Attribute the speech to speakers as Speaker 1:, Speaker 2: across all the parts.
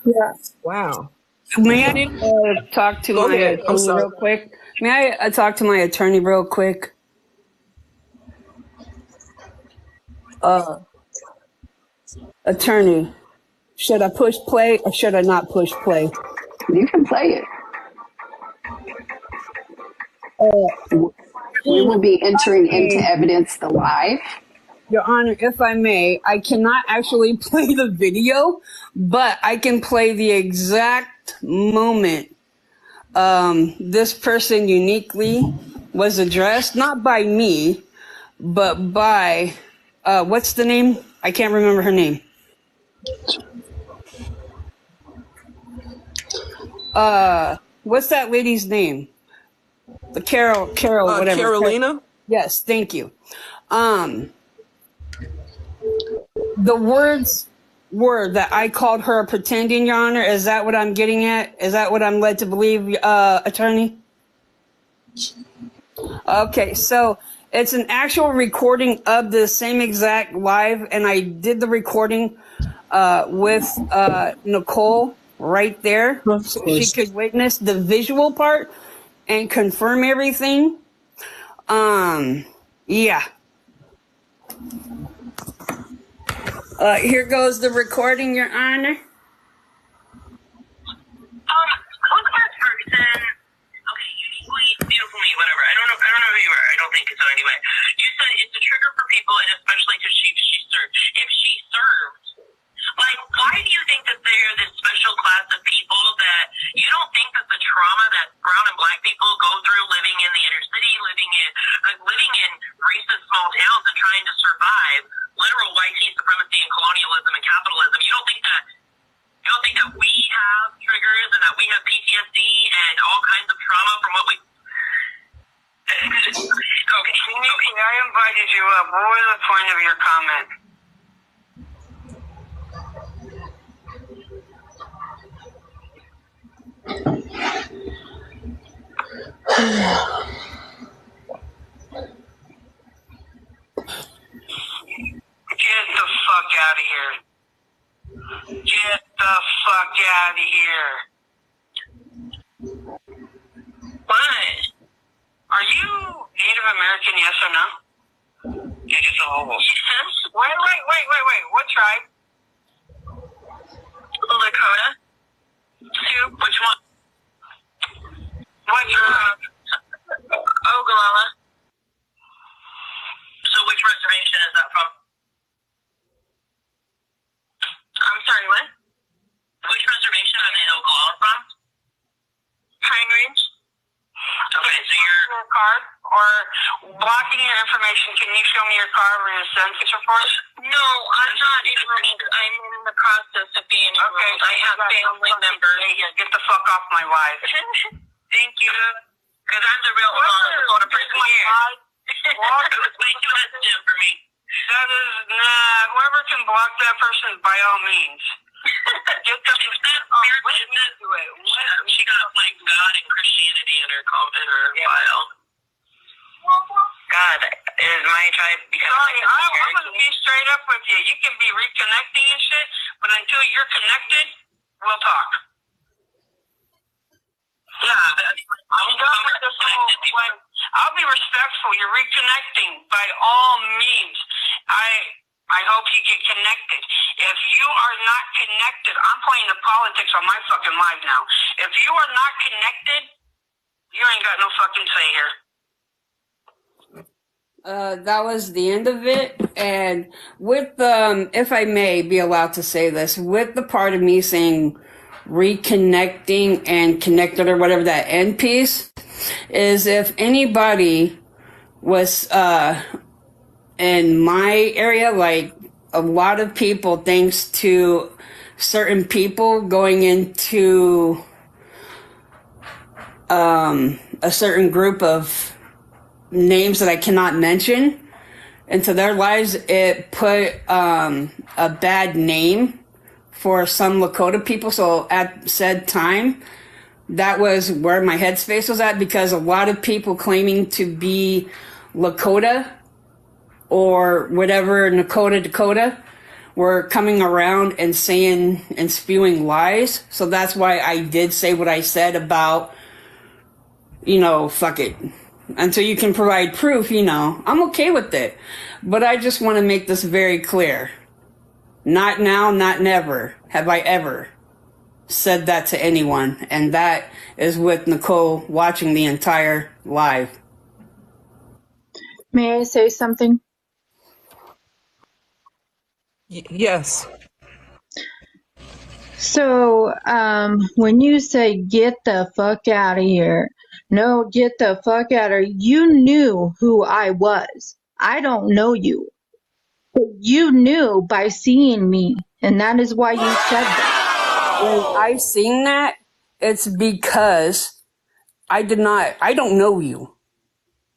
Speaker 1: Yeah.
Speaker 2: Wow.
Speaker 3: May I talk to
Speaker 2: Go
Speaker 3: my
Speaker 2: ahead. I'm
Speaker 3: attorney
Speaker 2: sorry.
Speaker 3: real quick? May I talk to my attorney real quick? Attorney, should I push play or should I not push play?
Speaker 4: You can play it. We will be entering into evidence the live.
Speaker 3: Your Honor, if I may, I cannot actually play the video, but I can play the exact moment this person uniquely was addressed, not by me, but by, what's the name? I can't remember her name. What's that lady's name? The Carol, whatever.
Speaker 2: Carolina?
Speaker 3: Yes, thank you. The words were that I called her pretending, Your Honor. Is that what I'm getting at? Is that what I'm led to believe, attorney? Okay, so it's an actual recording of the same exact live, and I did the recording with Nicole right there, so she could witness the visual part and confirm everything. Yeah. Here goes the recording, Your Honor.
Speaker 5: Who's the first person? Okay, uniquely beautiful me, whatever. I don't know who you are. I don't think so anyway. You said it's a trigger for people, and especially because she served. If she served, like, why do you think that they're this special class of people that you don't think that the trauma that brown and black people go through living in the inner city, living in racist small towns and trying to survive literal white supremacy and colonialism and capitalism, you don't think that we have triggers and that we have PTSD and all kinds of trauma from what we... Okay. I invited you up. What was the point of your comment? Get the fuck out of here. Get the fuck out of here. What? Are you Native American, yes or no? You're just a hobo. Yes. Wait. What tribe? Lakota. Sioux? Which one? What tribe? Oglala. So which reservation is that from? I'm sorry, what? Which reservation are they in Oglala from? Pine Ridge. Okay, so you're your card or blocking your information. Can you show me your card or your census report? No, I'm not enrolled. I'm in the process of being enrolled. Okay, I have family members. Get the fuck off my life. Thank you. Because I'm the real Dakota person here. It was way too sensitive for me. That is, whoever can block that person, by all means. Get the She got like God and Christianity in her file. God, is my tribe becoming... Sorry, I'm going to be straight up with you. You can be reconnecting and shit, but until you're connected, we'll talk. Yeah, I'll be respectful. You're reconnecting by all means. I hope you get connected. If you are not connected, I'm playing the politics on my fucking live now. If you are not connected, you ain't got no fucking say here.
Speaker 3: That was the end of it. And with if I may be allowed to say this, with the part of me saying reconnecting and connected or whatever, that end piece is, if anybody was in my area, like a lot of people, thanks to certain people going into a certain group of names that I cannot mention into their lives, it put a bad name for some Lakota people. So at said time, that was where my headspace was at, because a lot of people claiming to be Lakota or whatever, Dakota, were coming around and saying and spewing lies. So that's why I did say what I said about, fuck it. Until you can provide proof, I'm okay with it. But I just want to make this very clear. Not now, not never have I ever said that to anyone. And that is with Nicole watching the entire live.
Speaker 1: May I say something?
Speaker 2: Yes.
Speaker 1: So, when you say get the fuck out of here, no, get the fuck out of here, you knew who I was. I don't know you. But you knew by seeing me, and that is why you said that.
Speaker 3: When I seen that, it's because I don't know you.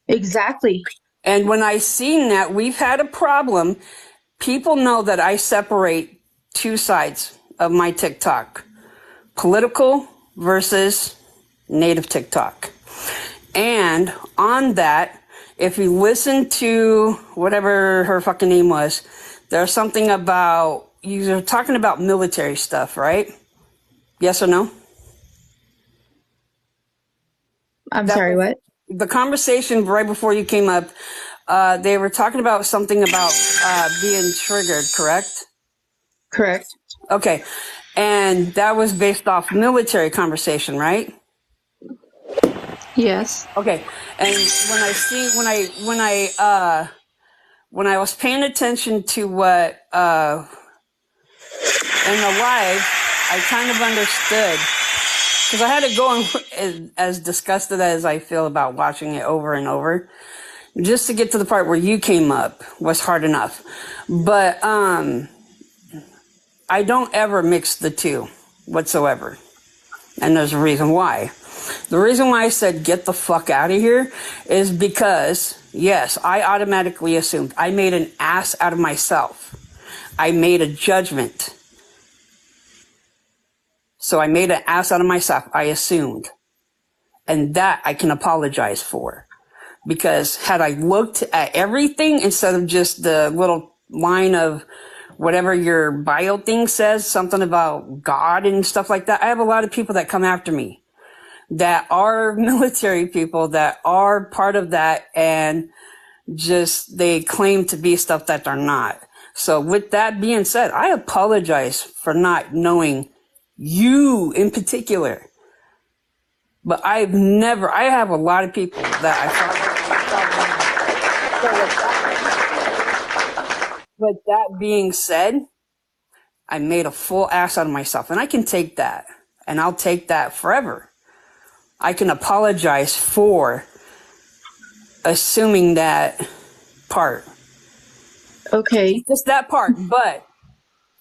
Speaker 1: Exactly.
Speaker 3: And when I seen that, we've had a problem. People know that I separate two sides of my TikTok. Political versus native TikTok. And on that, if you listen to whatever her fucking name was, there's something about, you're talking about military stuff, right? Yes or no?
Speaker 1: I'm sorry, what?
Speaker 3: The conversation right before you came up, they were talking about something about being triggered, correct?
Speaker 1: Correct.
Speaker 3: Okay. And that was based off military conversation, right?
Speaker 1: Yes.
Speaker 3: Okay. And when I was paying attention to what in the live, I kind of understood, because I had to go on, as disgusted as I feel about watching it over and over, just to get to the part where you came up was hard enough. But I don't ever mix the two whatsoever. And there's a reason why. The reason why I said get the fuck out of here is because, yes, I automatically assumed. I made an ass out of myself. I made a judgment. So I made an ass out of myself. I assumed. And that I can apologize for. Because had I looked at everything instead of just the little line of whatever your bio thing says, something about God and stuff like that, I have a lot of people that come after me that are military people that are part of that, and just they claim to be stuff that they're not. So with that being said, I apologize for not knowing you in particular. But I have a lot of people that I thought. But that being said, I made a full ass out of myself, and I can take that, and I'll take that forever. I can apologize for assuming that part.
Speaker 1: Okay.
Speaker 3: Just that part. But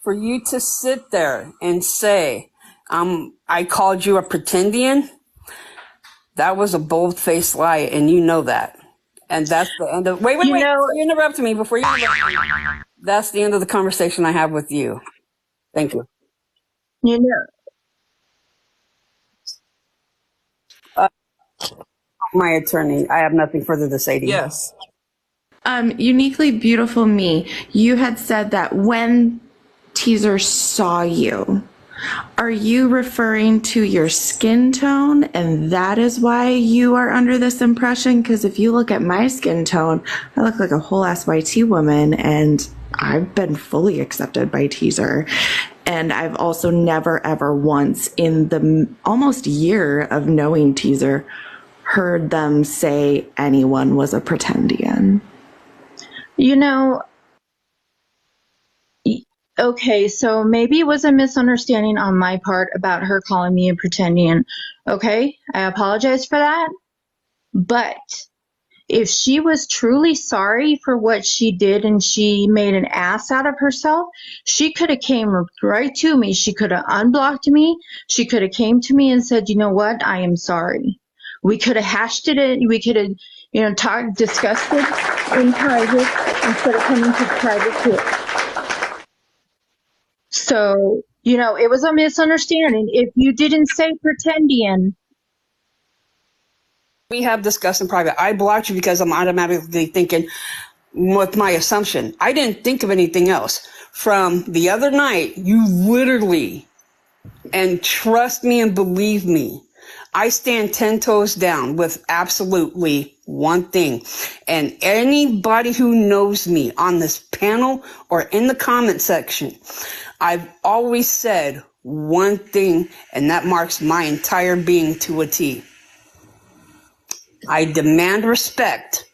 Speaker 3: for you to sit there and say, I called you a pretendian, that was a bold-faced lie, and you know that. And that's the end of... Wait. You interrupt me before you interrupt me. That's the end of the conversation I have with you. Thank you.
Speaker 1: You know,
Speaker 3: My attorney, I have nothing further to say to you.
Speaker 2: Yes.
Speaker 6: Uniquely beautiful me, you had said that when Teaser saw you, are you referring to your skin tone, and that is why you are under this impression? Because if you look at my skin tone, I look like a whole ass YT woman, and I've been fully accepted by Teaser. And I've also never ever once in the almost year of knowing Teaser heard them say anyone was a pretendian.
Speaker 1: you know, okay, so maybe it was a misunderstanding on my part about her calling me a pretendian. Okay, I apologize for that. But if she was truly sorry for what she did and she made an ass out of herself, she could have came right to me. She could have unblocked me. She could have came to me and said, you know what, I am sorry. We could have hashed it. We could have, discussed it in private instead of coming to private court. So, it was a misunderstanding. If you didn't say pretendian,
Speaker 3: We have discussed in private. I blocked you because I'm automatically thinking with my assumption. I didn't think of anything else. from the other night, you literally, and trust me and believe me, I stand 10 toes down with absolutely one thing. And anybody who knows me on this panel or in the comment section, I've always said one thing, and that marks my entire being to a T. I demand respect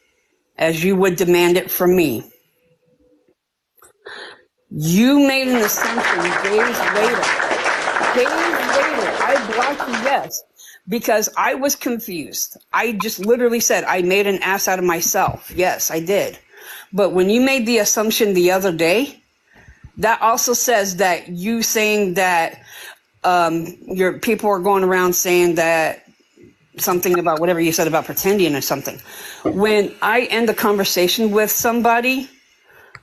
Speaker 3: as you would demand it from me. You made an assumption days later. I blocked you, yes, because I was confused. I just literally said I made an ass out of myself. Yes, I did. But when you made the assumption the other day, that also says that you saying that your people are going around saying that something about whatever you said about pretending or something. When I end a conversation with somebody,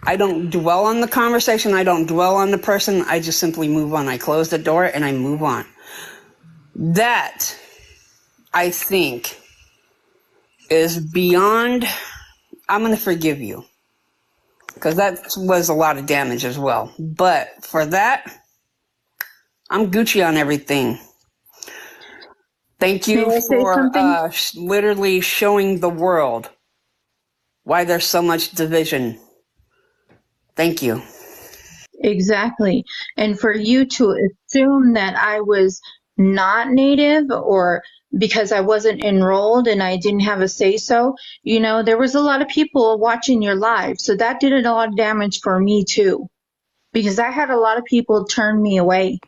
Speaker 3: I don't dwell on the conversation. I don't dwell on the person. I just simply move on. I close the door and I move on. That, I think, is beyond, I'm going to forgive you. Because that was a lot of damage as well. But for that, I'm Gucci on everything. Thank you
Speaker 1: May I say
Speaker 3: for
Speaker 1: something?
Speaker 3: literally showing the world why there's so much division. Thank you.
Speaker 1: Exactly. And for you to assume that I was not Native or because I wasn't enrolled and I didn't have a say so, there was a lot of people watching your live. So that did a lot of damage for me too, because I had a lot of people turn me away.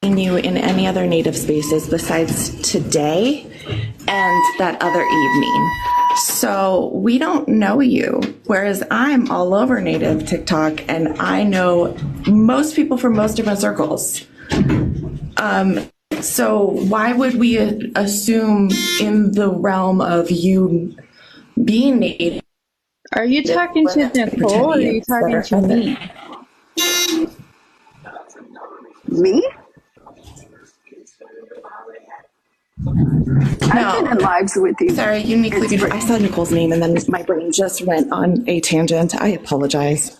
Speaker 6: You in any other Native spaces besides today and that other evening. So we don't know you, whereas I'm all over Native TikTok and I know most people from most different circles. So why would we assume in the realm of you being Native?
Speaker 1: Are you talking to Nicole or are you talking to me?
Speaker 4: Me? I've been in lives with you.
Speaker 6: Sorry, uniquely beautiful. I saw Nicole's name and then my brain just went on a tangent. I apologize.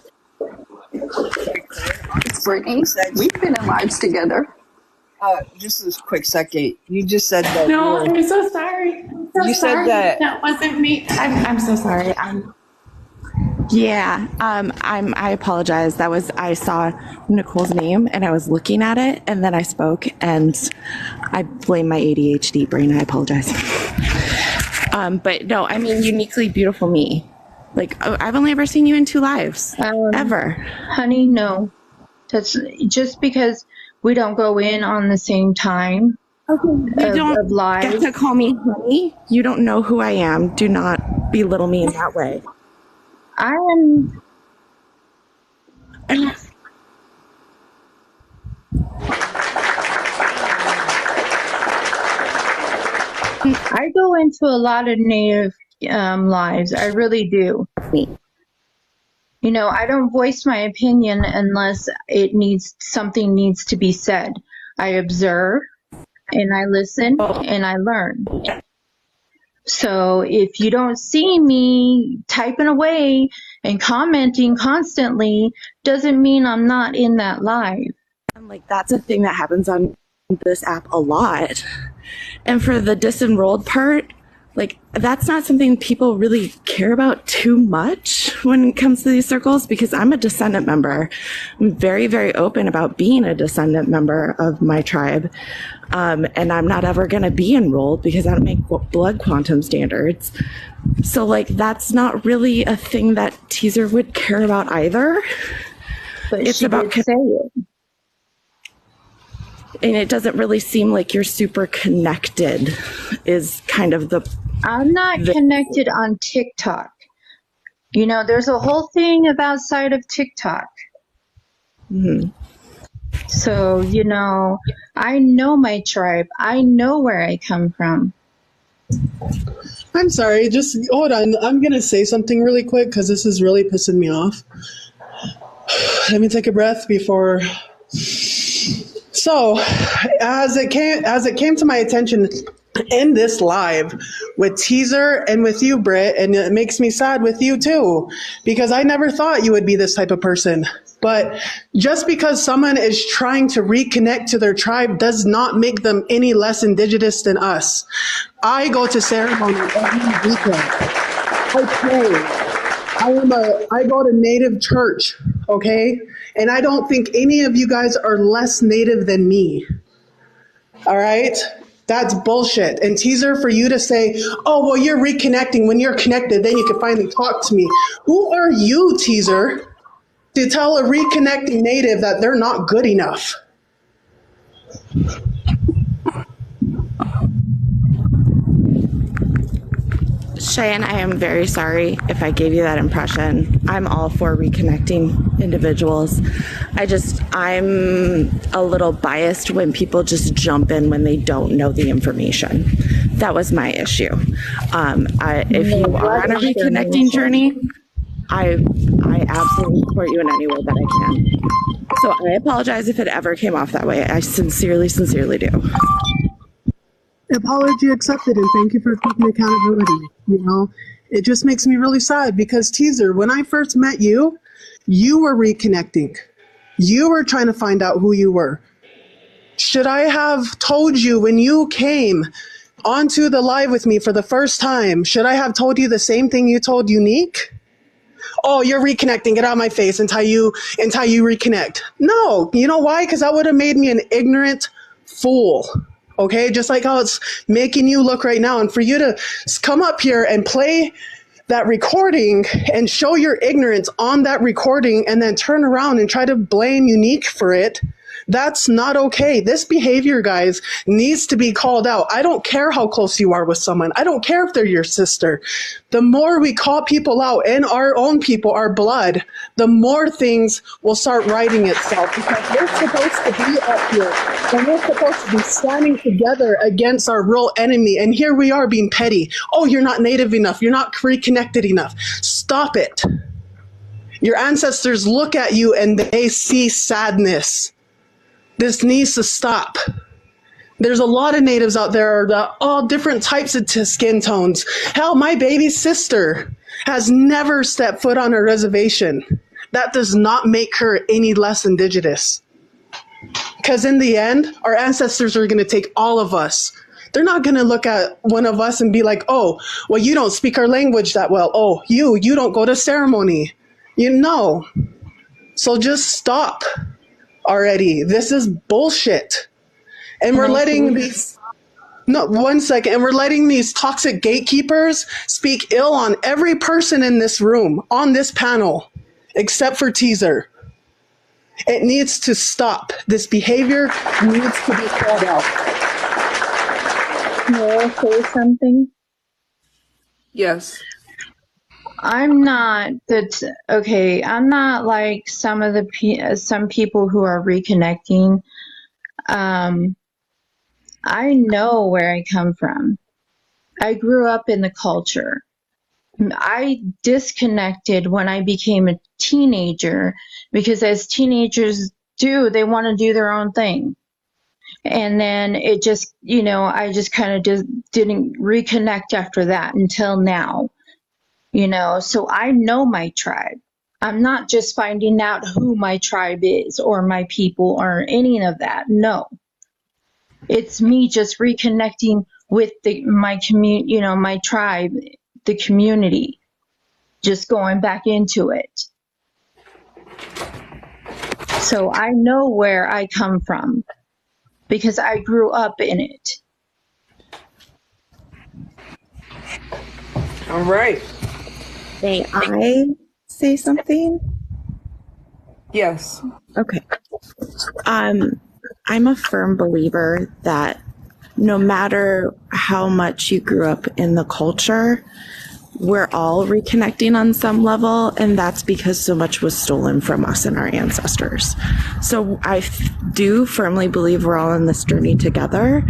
Speaker 4: It's Brittany. We've been in lives together.
Speaker 3: Just a quick second. You just said that.
Speaker 6: No, I'm so sorry.
Speaker 3: You said that.
Speaker 6: That wasn't me. I'm so sorry. I apologize. I saw Nicole's name and I was looking at it and then I spoke and I blame my ADHD brain. I apologize. But no, I mean, uniquely beautiful me. Like, I've only ever seen you in 2 lives. Ever.
Speaker 1: Honey, no. That's just because we don't go in on the same time.
Speaker 6: Okay, you don't get to call me honey. You don't know who I am. Do not belittle me in that way.
Speaker 1: I am. I go into a lot of Native lives. I really do. I don't voice my opinion unless something needs to be said. I observe and I listen and I learn. So if you don't see me typing away and commenting constantly, doesn't mean I'm not in that live.
Speaker 6: And like, that's a thing that happens on this app a lot. And for the disenrolled part, like, that's not something people really care about too much when it comes to these circles, because I'm a descendant member. I'm very, very open about being a descendant member of my tribe. And I'm not ever going to be enrolled because I don't make blood quantum standards. So like, that's not really a thing that Teaser would care about either.
Speaker 1: But it's about say it.
Speaker 6: And it doesn't really seem like you're super connected is kind of
Speaker 1: I'm not connected on TikTok. There's a whole thing outside of TikTok.
Speaker 6: Mm-hmm.
Speaker 1: So, I know my tribe. I know where I come from.
Speaker 7: I'm sorry, just hold on. I'm going to say something really quick because this is really pissing me off. Let me take a breath before. So, as it came to my attention, in this live with Teaser and with you, Britt, and it makes me sad with you too, because I never thought you would be this type of person. But just because someone is trying to reconnect to their tribe does not make them any less indigenous than us. I go to ceremony every weekend. I pray. I go to Native church, okay? And I don't think any of you guys are less Native than me. All right? That's bullshit. And Teaser, for you to say, oh, well, you're reconnecting. When you're connected, then you can finally talk to me. Who are you, Teaser, to tell a reconnecting Native that they're not good enough?
Speaker 6: Cheyenne, I am very sorry if I gave you that impression. I'm all for reconnecting individuals. I'm a little biased when people just jump in when they don't know the information. That was my issue. If you are on a reconnecting journey, I absolutely support you in any way that I can. So I apologize if it ever came off that way. I sincerely, sincerely do.
Speaker 7: Apology accepted, and thank you for taking accountability. You know, it just makes me really sad because Teaser, when I first met you, you were reconnecting. You were trying to find out who you were. Should I have told you when you came onto the live with me for the first time, should I have told you the same thing you told Unique? Oh, you're reconnecting, get out of my face until you reconnect. No, you know why? Because that would have made me an ignorant fool. Okay, just like how it's making you look right now. And for you to come up here and play that recording and show your ignorance on that recording and then turn around and try to blame Unique for it, that's not okay. This behavior, guys, needs to be called out. I don't care how close you are with someone. I don't care if they're your sister. The more we call people out, and our own people, our blood, the more things will start righting itself, because we're supposed to be up here and we're supposed to be standing together against our real enemy. And here we are being petty. Oh, you're not Native enough. You're not reconnected enough. Stop it. Your ancestors look at you and they see sadness. This needs to stop. There's a lot of Natives out there, all different types of skin tones. Hell, my baby sister has never stepped foot on a reservation. That does not make her any less indigenous. Because in the end, our ancestors are going to take all of us. They're not going to look at one of us and be like, oh, well, you don't speak our language that well. Oh, you don't go to ceremony. You know. So just stop already. This is bullshit. And we're letting these, no, 1 second. And we're letting these toxic gatekeepers speak ill on every person in this room, on this panel, except for Teaser. It needs to stop. This behavior needs to be called out.
Speaker 1: Can I say something?
Speaker 2: Yes.
Speaker 1: I'm not like some people who are reconnecting. I know where I come from. I grew up in the culture. I disconnected when I became a teenager because as teenagers do, they want to do their own thing. And then it just, I just kind of didn't reconnect after that until now. So I know my tribe. I'm not just finding out who my tribe is or my people or any of that. No, it's me just reconnecting with my community, my tribe, the community, just going back into it. So I know where I come from because I grew up in it.
Speaker 2: All right.
Speaker 6: May I say something?
Speaker 2: Yes.
Speaker 6: Okay. I'm a firm believer that no matter how much you grew up in the culture, we're all reconnecting on some level, and that's because so much was stolen from us and our ancestors. So I do firmly believe we're all on this journey together,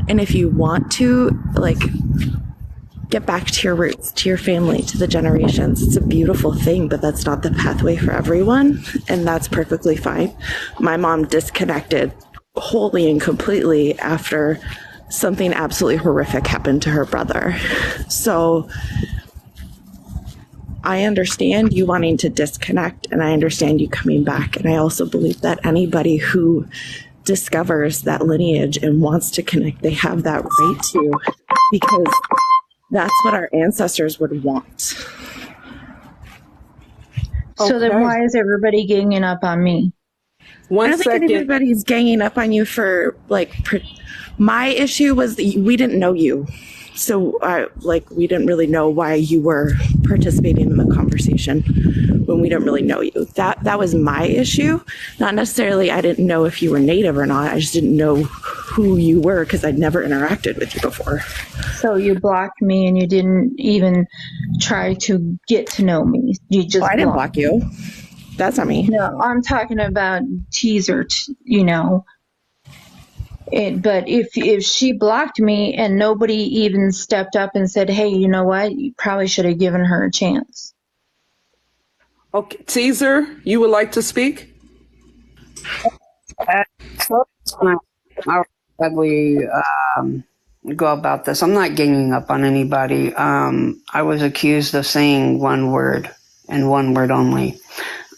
Speaker 6: and if you want to, get back to your roots, to your family, to the generations. It's a beautiful thing, but that's not the pathway for everyone, and that's perfectly fine. My mom disconnected wholly and completely after something absolutely horrific happened to her brother. So I understand you wanting to disconnect, and I understand you coming back. And I also believe that anybody who discovers that lineage and wants to connect, they have that right to, because that's what our ancestors would want.
Speaker 1: So then
Speaker 2: Okay.
Speaker 1: why is everybody ganging up on me?
Speaker 6: I
Speaker 2: One
Speaker 6: don't think
Speaker 2: second.
Speaker 6: anybody's ganging up on you for my issue was that we didn't know you. So we didn't really know why you were participating in the conversation when we didn't really know you. That was my issue. Not necessarily I didn't know if you were Native or not. I just didn't know who you were because I'd never interacted with you before.
Speaker 1: So you blocked me and you didn't even try to get to know me. You just
Speaker 6: I didn't block you. That's not me.
Speaker 1: No, I'm talking about teaser, you know. But if she blocked me and nobody even stepped up and said, hey, you know what? You probably should have given her a chance.
Speaker 2: Okay, Teaser, you would like to speak?
Speaker 3: I'll probably go about this. I'm not ganging up on anybody. I was accused of saying one word and one word only.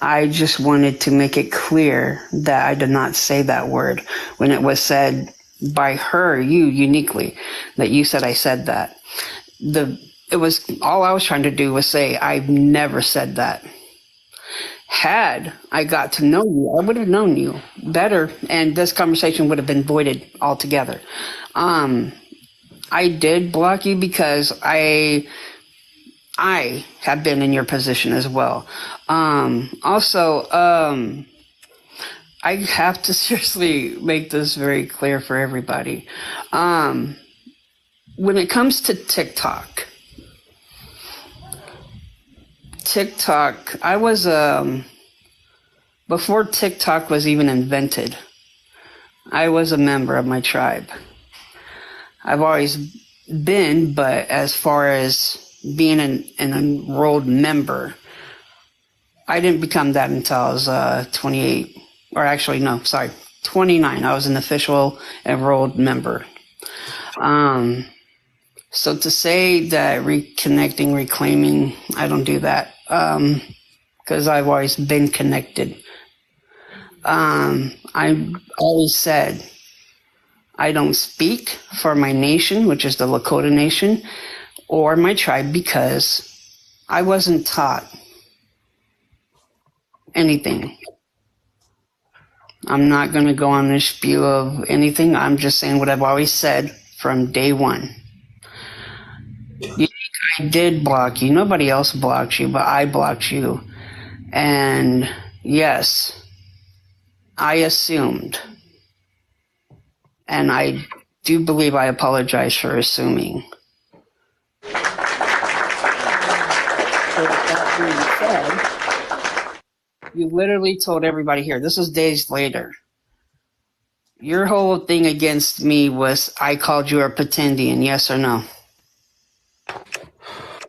Speaker 3: I just wanted to make it clear that I did not say that word when it was said by her, you uniquely, that you said I said that. It was all I was trying to do was say I've never said that. Had I got to know you, I would have known you better, and this conversation would have been voided altogether. I did block you because I have been in your position as well. I have to seriously make this very clear for everybody. When it comes to TikTok, I was, before TikTok was even invented, I was a member of my tribe. I've always been, but as far as being an enrolled member, I didn't become that until I was 28, or actually, no, sorry, 29. I was an official enrolled member. So to say that reconnecting, reclaiming, I don't do that because I've always been connected. I always said I don't speak for my nation, which is the Lakota Nation, or my tribe because I wasn't taught anything. I'm not going to go on this spew of anything. I'm just saying what I've always said from day one. I did block you. Nobody else blocked you, but I blocked you. And yes, I assumed. And I do believe I apologize for assuming. So with that being said, you literally told everybody here, this is days later. Your whole thing against me was I called you a pretendian, yes or no?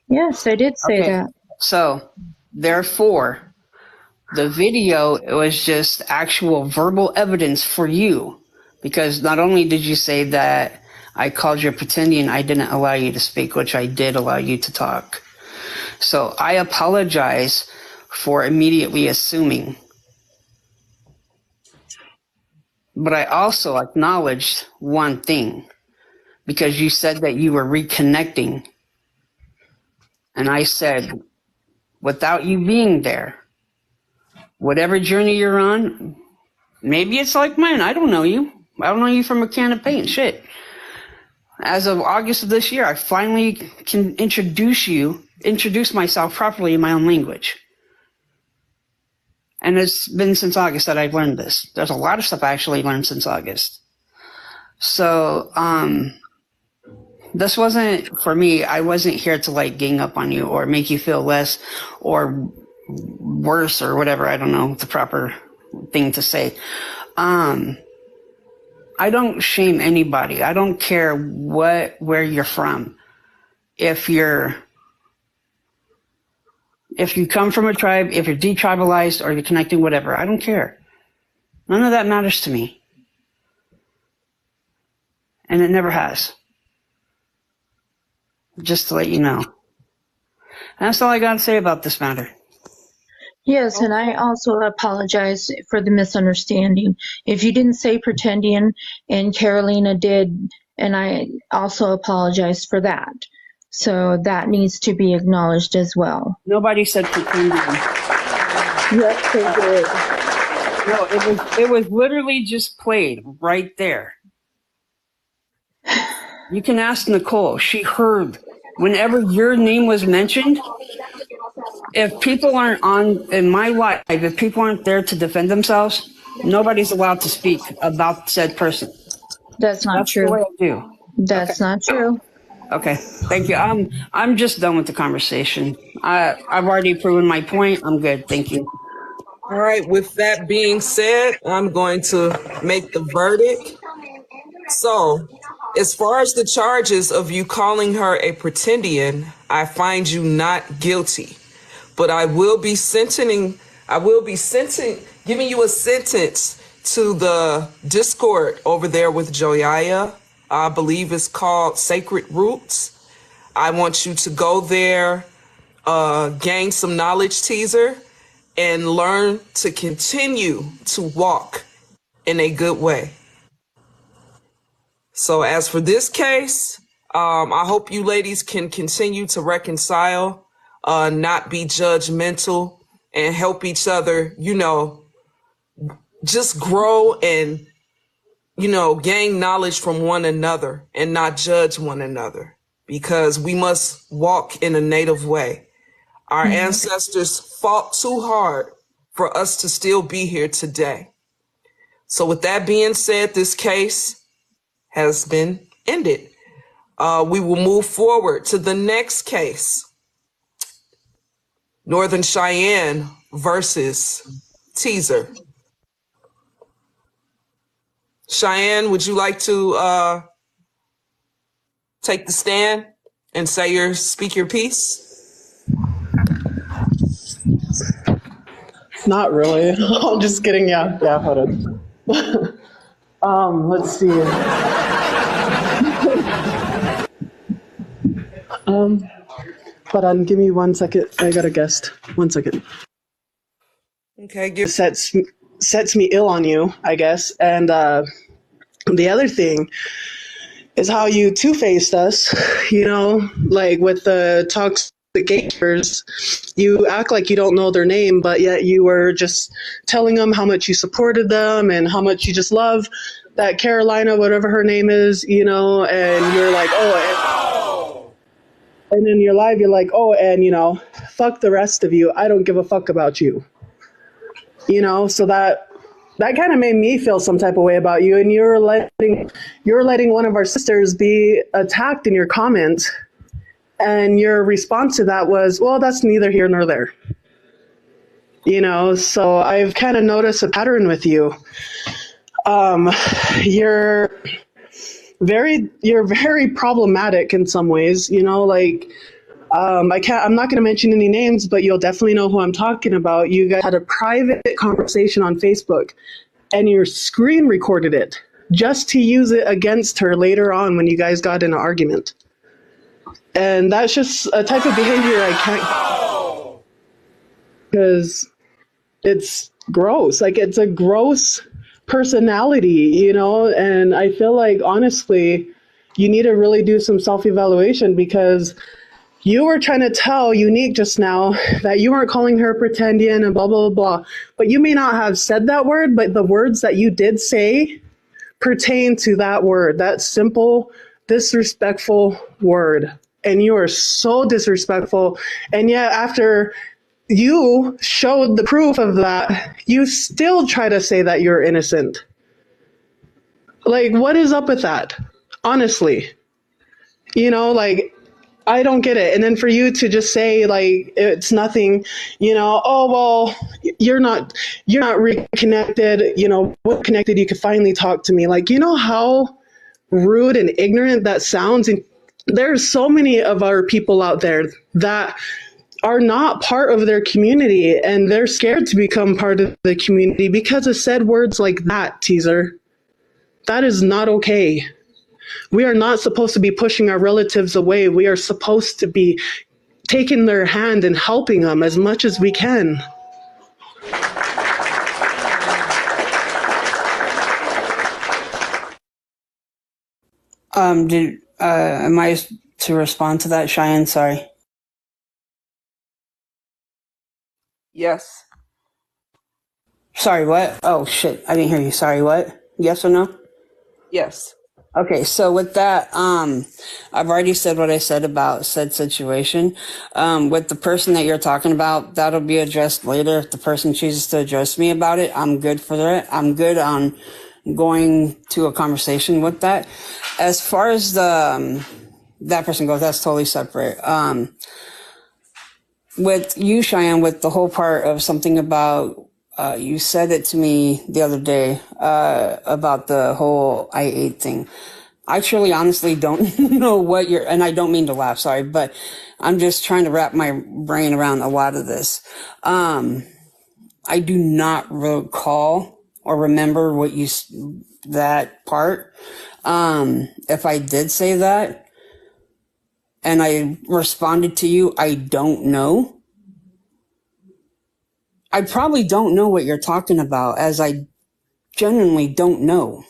Speaker 1: Yes, I did say that.
Speaker 3: So, therefore, the video, it was just actual verbal evidence for you. Because not only did you say that I called you a pretendian, I didn't allow you to speak, which I did allow you to talk. So I apologize for immediately assuming. But I also acknowledged one thing, because you said that you were reconnecting. And I said, without you being there, whatever journey you're on, maybe it's like mine. I don't know you. I don't know you from a can of paint. Shit. As of August of this year, I finally can introduce myself properly in my own language. And it's been since August that I've learned this. There's a lot of stuff I actually learned since August. So, this wasn't, for me, I wasn't here to like gang up on you or make you feel less or worse or whatever. I don't know the proper thing to say. I don't shame anybody. I don't care where you're from. If you come from a tribe, if you're detribalized or you're connecting, whatever, I don't care. None of that matters to me. and it never has. Just to let you know. And that's all I got to say about this matter.
Speaker 1: Yes, and I also apologize for the misunderstanding. If you didn't say pretending, and Carolina did, and I also apologize for that. So that needs to be acknowledged as well.
Speaker 3: Nobody said pretending.
Speaker 1: Yes, they did.
Speaker 3: No, it was literally just played right there. You can ask Nicole. She heard whenever your name was mentioned. If people aren't in my life, if people aren't there to defend themselves, nobody's allowed to speak about said person.
Speaker 1: That's not
Speaker 3: That's
Speaker 1: true.
Speaker 3: the way I do.
Speaker 1: That's not true.
Speaker 3: Okay, thank you. I'm just done with the conversation. I've already proven my point. I'm good. Thank you.
Speaker 2: All right, with that being said, I'm going to make the verdict. So, as far as the charges of you calling her a pretendian, I find you not guilty. But I will be giving you a sentence to the Discord over there with Joyaya. I believe it's called Sacred Roots. I want you to go there, gain some knowledge, teaser, and learn to continue to walk in a good way. So as for this case, I hope you ladies can continue to reconcile, not be judgmental, and help each other, just grow and, gain knowledge from one another and not judge one another, because we must walk in a native way. Our ancestors fought too hard for us to still be here today. So with that being said, this case has been ended. We will move forward to the next case. Northern Cheyenne versus Teaser. Cheyenne, would you like to take the stand and speak your piece?
Speaker 7: Not really. I'm just kidding. Yeah, hold on. Let's see. Hold on, give me 1 second. I got a guest. 1 second.
Speaker 2: Okay,
Speaker 7: Sets me ill on you, I guess. And the other thing is how you two-faced us, like with the toxic gatekeepers. You act like you don't know their name, but yet you were just telling them how much you supported them and how much you just love that Carolina, whatever her name is, and you're like, and in your live, you're like, and, fuck the rest of you. I don't give a fuck about you. So that kind of made me feel some type of way about you. And you're letting one of our sisters be attacked in your comments. And your response to that was, well, that's neither here nor there. So I've kind of noticed a pattern with you. You're very problematic in some ways, I'm not going to mention any names, but you'll definitely know who I'm talking about. You guys had a private conversation on Facebook and you screen recorded it just to use it against her later on when you guys got in an argument. And that's just a type of behavior I can't, because it's gross. Like, it's a gross personality, and I feel like, honestly, you need to really do some self-evaluation, because you were trying to tell Unique just now that you weren't calling her pretendian and blah, blah, blah, blah. But you may not have said that word, but the words that you did say pertain to that word, that simple, disrespectful word. And you are so disrespectful. And yet after you showed the proof of that, you still try to say that you're innocent. Like, what is up with that? Honestly, I don't get it. And then for you to just say, like, it's nothing, oh, well, you're not reconnected, what connected, you could finally talk to me. Like, how rude and ignorant that sounds. And there's so many of our people out there that are not part of their community, and they're scared to become part of the community because of said words like that, Teaser. That is not okay. We are not supposed to be pushing our relatives away. We are supposed to be taking their hand and helping them as much as we can.
Speaker 3: Am I to respond to that, Cheyenne? Sorry.
Speaker 2: Yes.
Speaker 3: Sorry, what? Oh, shit. I didn't hear you. Sorry, what? Yes or no?
Speaker 2: Yes.
Speaker 3: Okay, so with that, I've already said what I said about said situation. With the person that you're talking about, that'll be addressed later. If the person chooses to address me about it, I'm good for that. I'm good on going to a conversation with that. As far as the that person goes, that's totally separate. With you, Cheyenne, with the whole part of something about you said it to me the other day about the whole I ate thing. I truly, honestly don't know what you're, and I don't mean to laugh, sorry, but I'm just trying to wrap my brain around a lot of this. I do not recall or remember what you, that part. If I did say that and I responded to you, I don't know. I probably don't know what you're talking about, as I genuinely don't know.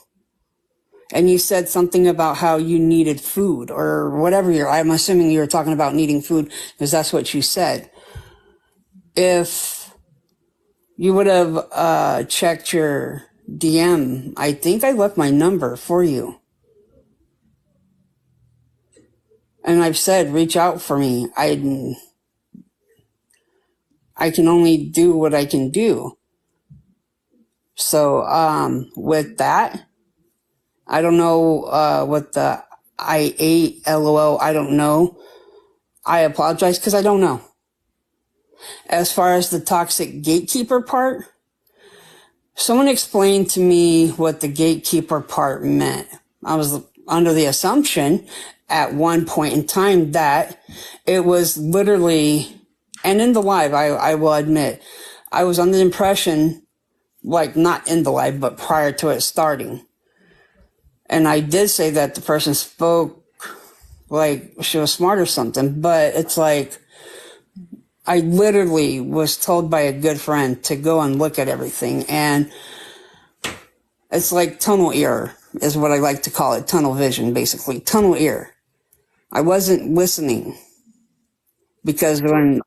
Speaker 3: And you said something about how you needed food or whatever I'm assuming you were talking about needing food because that's what you said. If you would have checked your DM, I think I left my number for you. And I've said, reach out for me. I can only do what I can do. So, with that, I don't know, what the I ate LOL. I don't know. I apologize because I don't know. As far as the toxic gatekeeper part, someone explained to me what the gatekeeper part meant. I was under the assumption at one point in time that it was literally, and in the live, I will admit, I was under the impression, like not in the live, but prior to it starting. And I did say that the person spoke like she was smart or something, but it's like, I literally was told by a good friend to go and look at everything. And it's like tunnel ear is what I like to call it. Tunnel vision, basically. Tunnel ear. I wasn't listening because when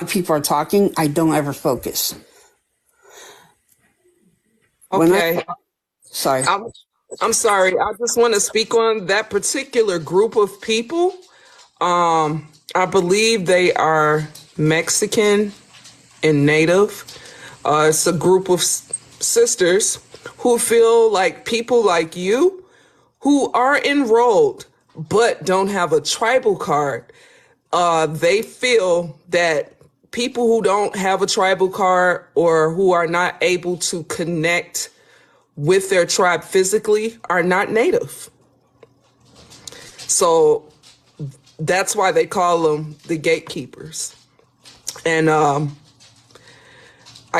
Speaker 3: people are talking, I don't ever focus.
Speaker 2: Okay.
Speaker 3: Sorry.
Speaker 2: I'm sorry. I just want to speak on that particular group of people. I believe they are Mexican and Native. It's a group of sisters who feel like people like you who are enrolled but don't have a tribal card. They feel that people who don't have a tribal card or who are not able to connect with their tribe physically are not Native. So that's why they call them the gatekeepers. And I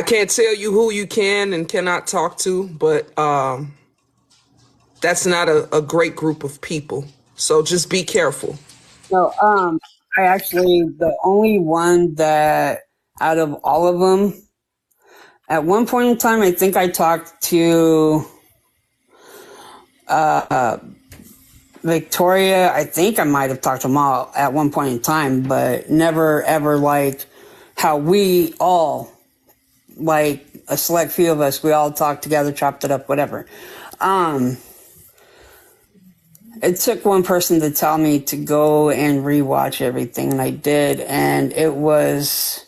Speaker 2: can't tell you who you can and cannot talk to, but that's not a great group of people. So just be careful.
Speaker 3: No, I actually, the only one that out of all of them, at one point in time, I think I talked to Victoria. I think I might have talked to them all at one point in time, but never ever like how we all, like a select few of us, we all talked together, chopped it up, whatever. It took one person to tell me to go and rewatch everything, and I did, and it was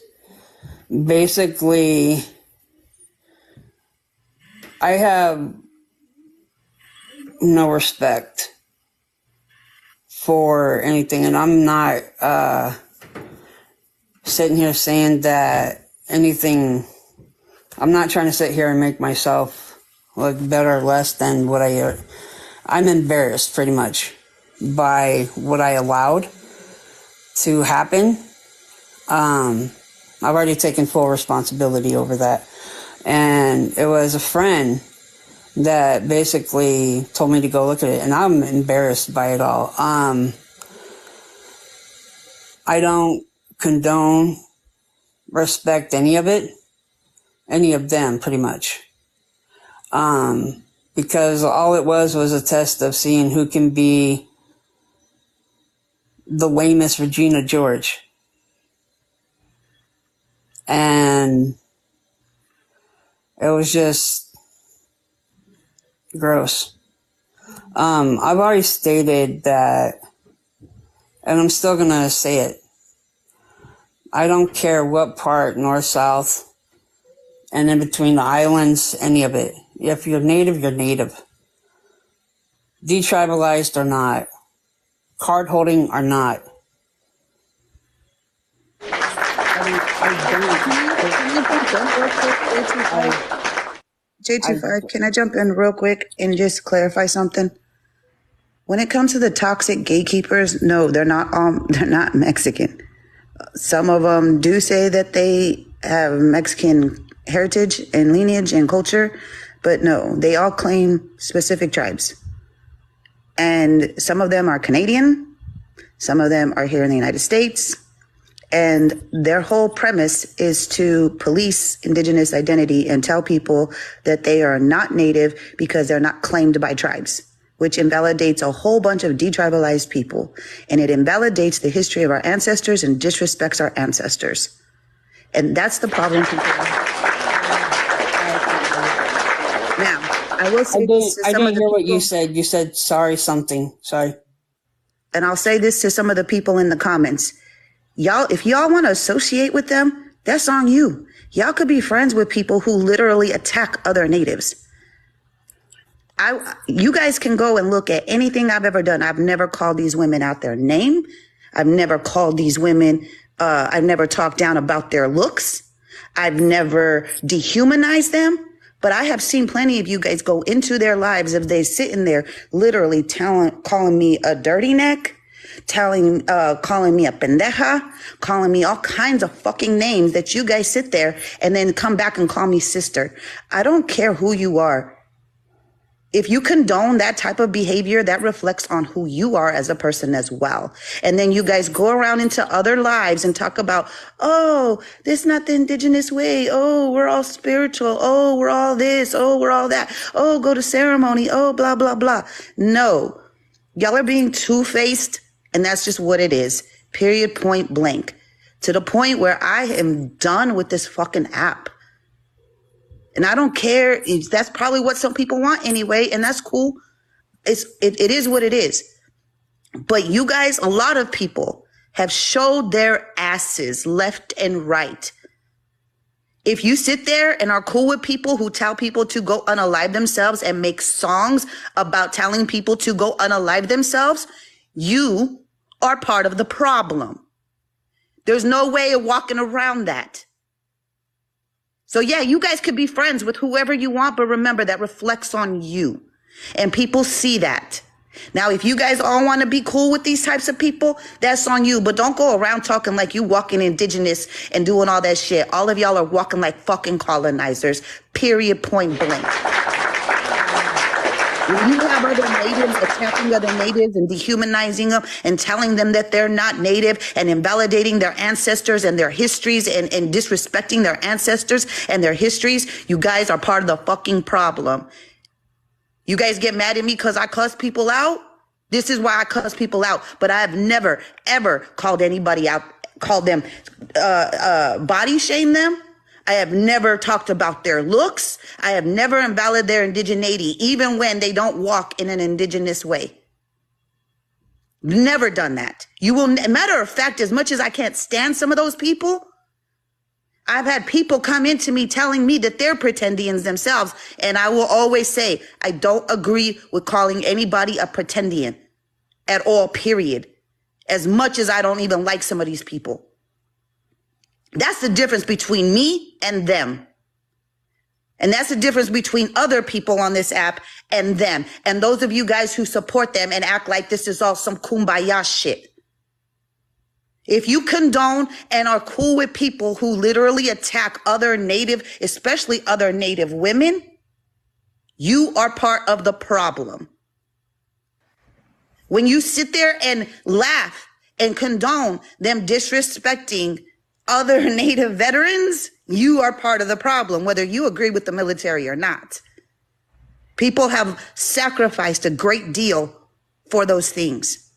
Speaker 3: basically, I have no respect for anything, and I'm not sitting here saying that anything, I'm not trying to sit here and make myself look better or less than what I'm embarrassed pretty much by what I allowed to happen. I've already taken full responsibility over that. And it was a friend that basically told me to go look at it, and I'm embarrassed by it all. I don't condone, respect any of it, any of them, pretty much. Because all it was a test of seeing who can be the lamest Regina George. And it was just gross. I've already stated that, and I'm still going to say it. I don't care what part, north, south, and in between the islands, any of it. If you're native, you're native. Detribalized or not. Card holding or not.
Speaker 8: J25, can I jump in real quick and just clarify something? When it comes to the toxic gatekeepers, no, they're not Mexican. Some of them do say that they have Mexican heritage and lineage and culture, but no, they all claim specific tribes. And some of them are Canadian, some of them are here in the United States, and their whole premise is to police indigenous identity and tell people that they are not native because they're not claimed by tribes, which invalidates a whole bunch of detribalized people. And it invalidates the history of our ancestors and disrespects our ancestors. And that's the problem people have. Now, I will say this to some of the
Speaker 3: I didn't hear what
Speaker 8: people-
Speaker 3: you said. You said sorry something. Sorry.
Speaker 8: And I'll say this to some of the people in the comments. Y'all, if y'all want to associate with them, that's on you. Y'all could be friends with people who literally attack other natives. You guys can go and look at anything I've ever done. I've never called these women out their name. I've never called these women, I've never talked down about their looks. I've never dehumanized them. But I have seen plenty of you guys go into their lives if they sitting there literally calling me a dirty neck, calling me a pendeja, calling me all kinds of fucking names that you guys sit there and then come back and call me sister. I don't care who you are. If you condone that type of behavior, that reflects on who you are as a person as well. And then you guys go around into other lives and talk about, oh, this is not the indigenous way. Oh, we're all spiritual. Oh, we're all this. Oh, we're all that. Oh, go to ceremony. Oh, blah, blah, blah. No, y'all are being two-faced, and that's just what it is. Period, point blank. To the point where I am done with this fucking app. And I don't care if that's probably what some people want anyway, and that's cool. It is what it is. But you guys, a lot of people have showed their asses left and right. If you sit there and are cool with people who tell people to go unalive themselves and make songs about telling people to go unalive themselves, you are part of the problem. There's no way of walking around that. So yeah, you guys could be friends with whoever you want, but remember that reflects on you. And people see that. Now, if you guys all want to be cool with these types of people, that's on you. But don't go around talking like you walking indigenous and doing all that shit. All of y'all are walking like fucking colonizers. Period, point blank. When you have other natives attacking other natives and dehumanizing them and telling them that they're not native and invalidating their ancestors and their histories and disrespecting their ancestors and their histories, you guys are part of the fucking problem. You guys get mad at me because I cuss people out? This is why I cuss people out. But I have never, ever called anybody out, called them, body shame them. I have never talked about their looks. I have never invalidated their indigeneity, even when they don't walk in an indigenous way. Never done that. You will, matter of fact, as much as I can't stand some of those people, I've had people come into me telling me that they're pretendians themselves. And I will always say, I don't agree with calling anybody a pretendian at all, period. As much as I don't even like some of these people. That's the difference between me and them. And that's the difference between other people on this app and them. And those of you guys who support them and act like this is all some kumbaya shit. If you condone and are cool with people who literally attack other native, especially other native women, You are part of the problem. When you sit there and laugh and condone them disrespecting other Native veterans, you are part of the problem, whether you agree with the military or not. People have sacrificed a great deal for those things.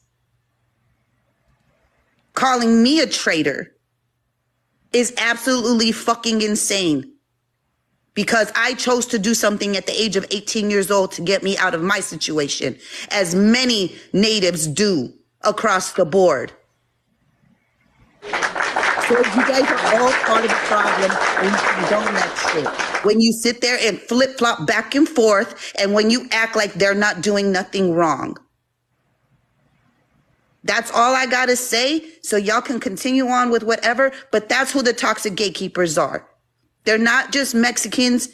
Speaker 8: Calling me a traitor is absolutely fucking insane because I chose to do something at the age of 18 years old to get me out of my situation, as many natives do across the board. So you guys are all part of the problem when you condone that shit. When you sit there and flip-flop back and forth, and when you act like they're not doing nothing wrong. That's all I gotta say, so y'all can continue on with whatever, but that's who the toxic gatekeepers are. They're not just Mexicans.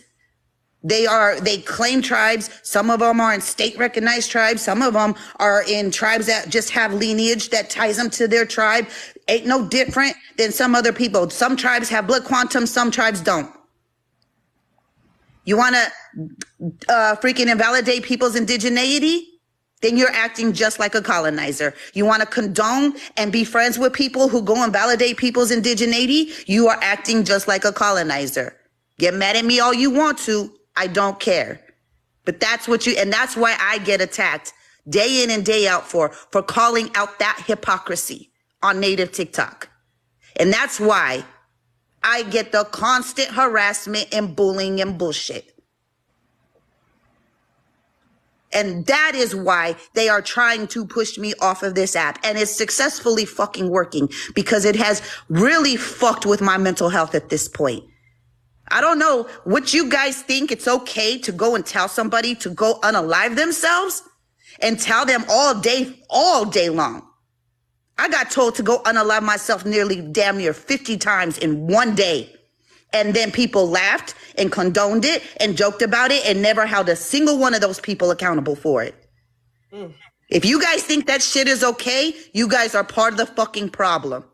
Speaker 8: They claim tribes. Some of them are in state recognized tribes. Some of them are in tribes that just have lineage that ties them to their tribe. Ain't no different than some other people. Some tribes have blood quantum, some tribes don't. You want to freaking invalidate people's indigeneity? Then you're acting just like a colonizer. You want to condone and be friends with people who go and validate people's indigeneity? You are acting just like a colonizer. Get mad at me all you want to. I don't care. But that's what and that's why I get attacked day in and day out for calling out that hypocrisy on Native TikTok. And that's why I get the constant harassment and bullying and bullshit. And that is why they are trying to push me off of this app. And it's successfully fucking working because it has really fucked with my mental health at this point. I don't know what you guys think. It's okay to go and tell somebody to go unalive themselves and tell them all day long. I got told to go unalive myself nearly damn near 50 times in one day. And then people laughed and condoned it and joked about it and never held a single one of those people accountable for it. If you guys think that shit is okay, you guys are part of the fucking problem.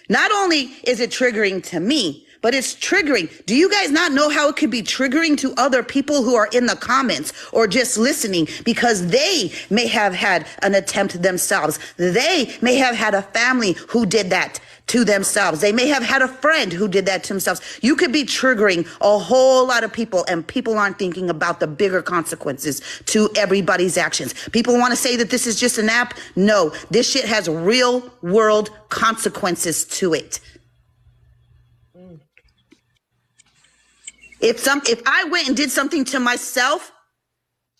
Speaker 8: Not only is it triggering to me, but it's triggering. Do you guys not know how it could be triggering to other people who are in the comments or just listening because they may have had an attempt themselves? They may have had a family who did that to themselves. They may have had a friend who did that to themselves. You could be triggering a whole lot of people, and people aren't thinking about the bigger consequences to everybody's actions. People want to say that this is just an app. No, this shit has real world consequences to it. If I went and did something to myself,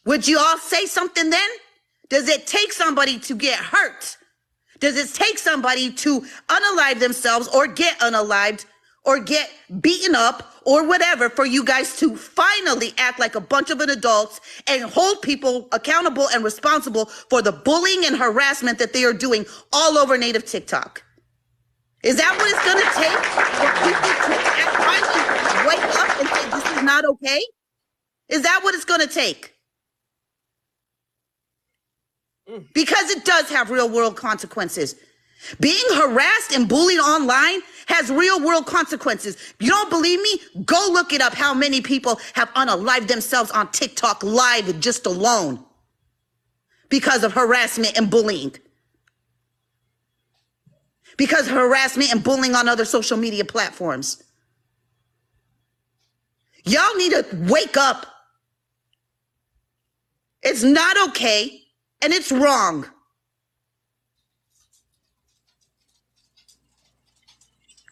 Speaker 8: would you all say something then? Does it take somebody to get hurt? Does it take somebody to unalive themselves or get unalived or get beaten up or whatever for you guys to finally act like a bunch of adults and hold people accountable and responsible for the bullying and harassment that they are doing all over Native TikTok? Is that what it's going to take for people to finally wake up and say this is not okay? Is that what it's going to take? Because it does have real world consequences. Being harassed and bullied online has real world consequences. You don't believe me? Go look it up how many people have unalived themselves on TikTok live just alone because of harassment and bullying. Because of harassment and bullying on other social media platforms. Y'all need to wake up. It's not okay. And it's wrong.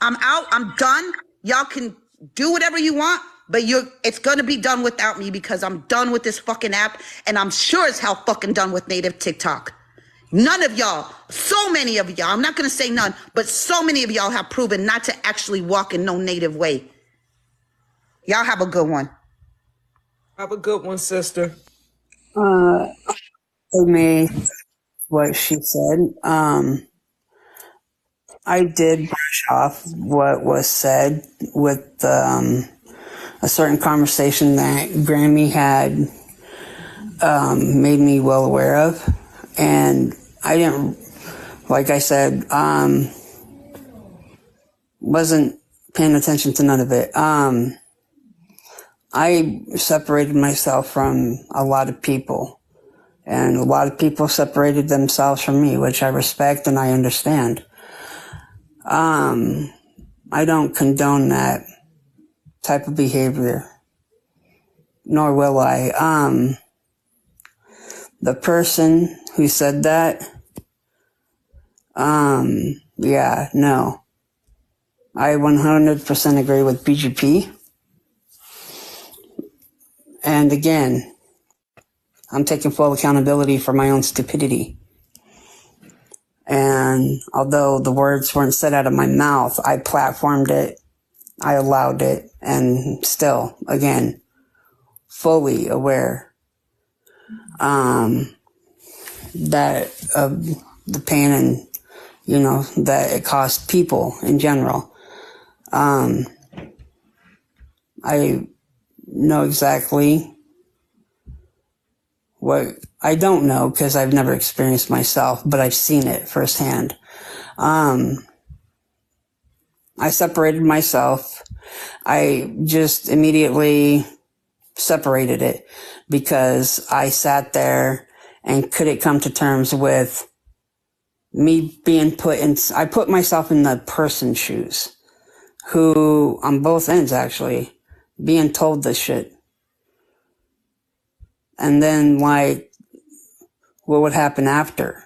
Speaker 8: I'm out. I'm done. Y'all can do whatever you want, but it's going to be done without me because I'm done with this fucking app. And I'm sure as hell fucking done with Native TikTok. None of y'all, so many of y'all, I'm not going to say none, but so many of y'all have proven not to actually walk in no Native way. Y'all have a good one.
Speaker 2: Have a good one, sister.
Speaker 3: Me what she said. I did brush off what was said with a certain conversation that Grammy had made me well aware of. And I didn't, like I said, wasn't paying attention to none of it. I separated myself from a lot of people, and a lot of people separated themselves from me, which I respect and I understand. I don't condone that type of behavior, nor will I. The person who said that, yeah, no. I 100% agree with BGP. And again, I'm taking full accountability for my own stupidity. And although the words weren't said out of my mouth, I platformed it, I allowed it, and still, again, fully aware that of the pain and, you know, that it cost people in general. I know exactly what I don't know because I've never experienced myself, but I've seen it firsthand. I separated myself. I just immediately separated it because I sat there and couldn't come to terms with me being I put myself in the person's shoes who, on both ends actually, being told this shit. And then, like, what would happen after?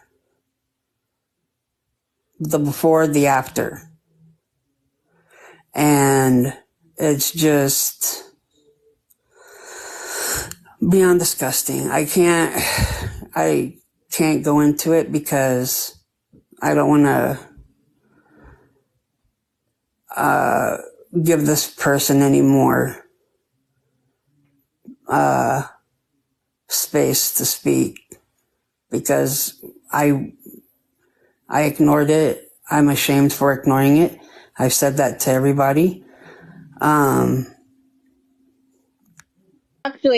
Speaker 3: The before, the after. And it's just beyond disgusting. I can't go into it because I don't want to give this person any more space to speak because I ignored it. I'm ashamed for ignoring it. I've said that to everybody.
Speaker 9: Actually,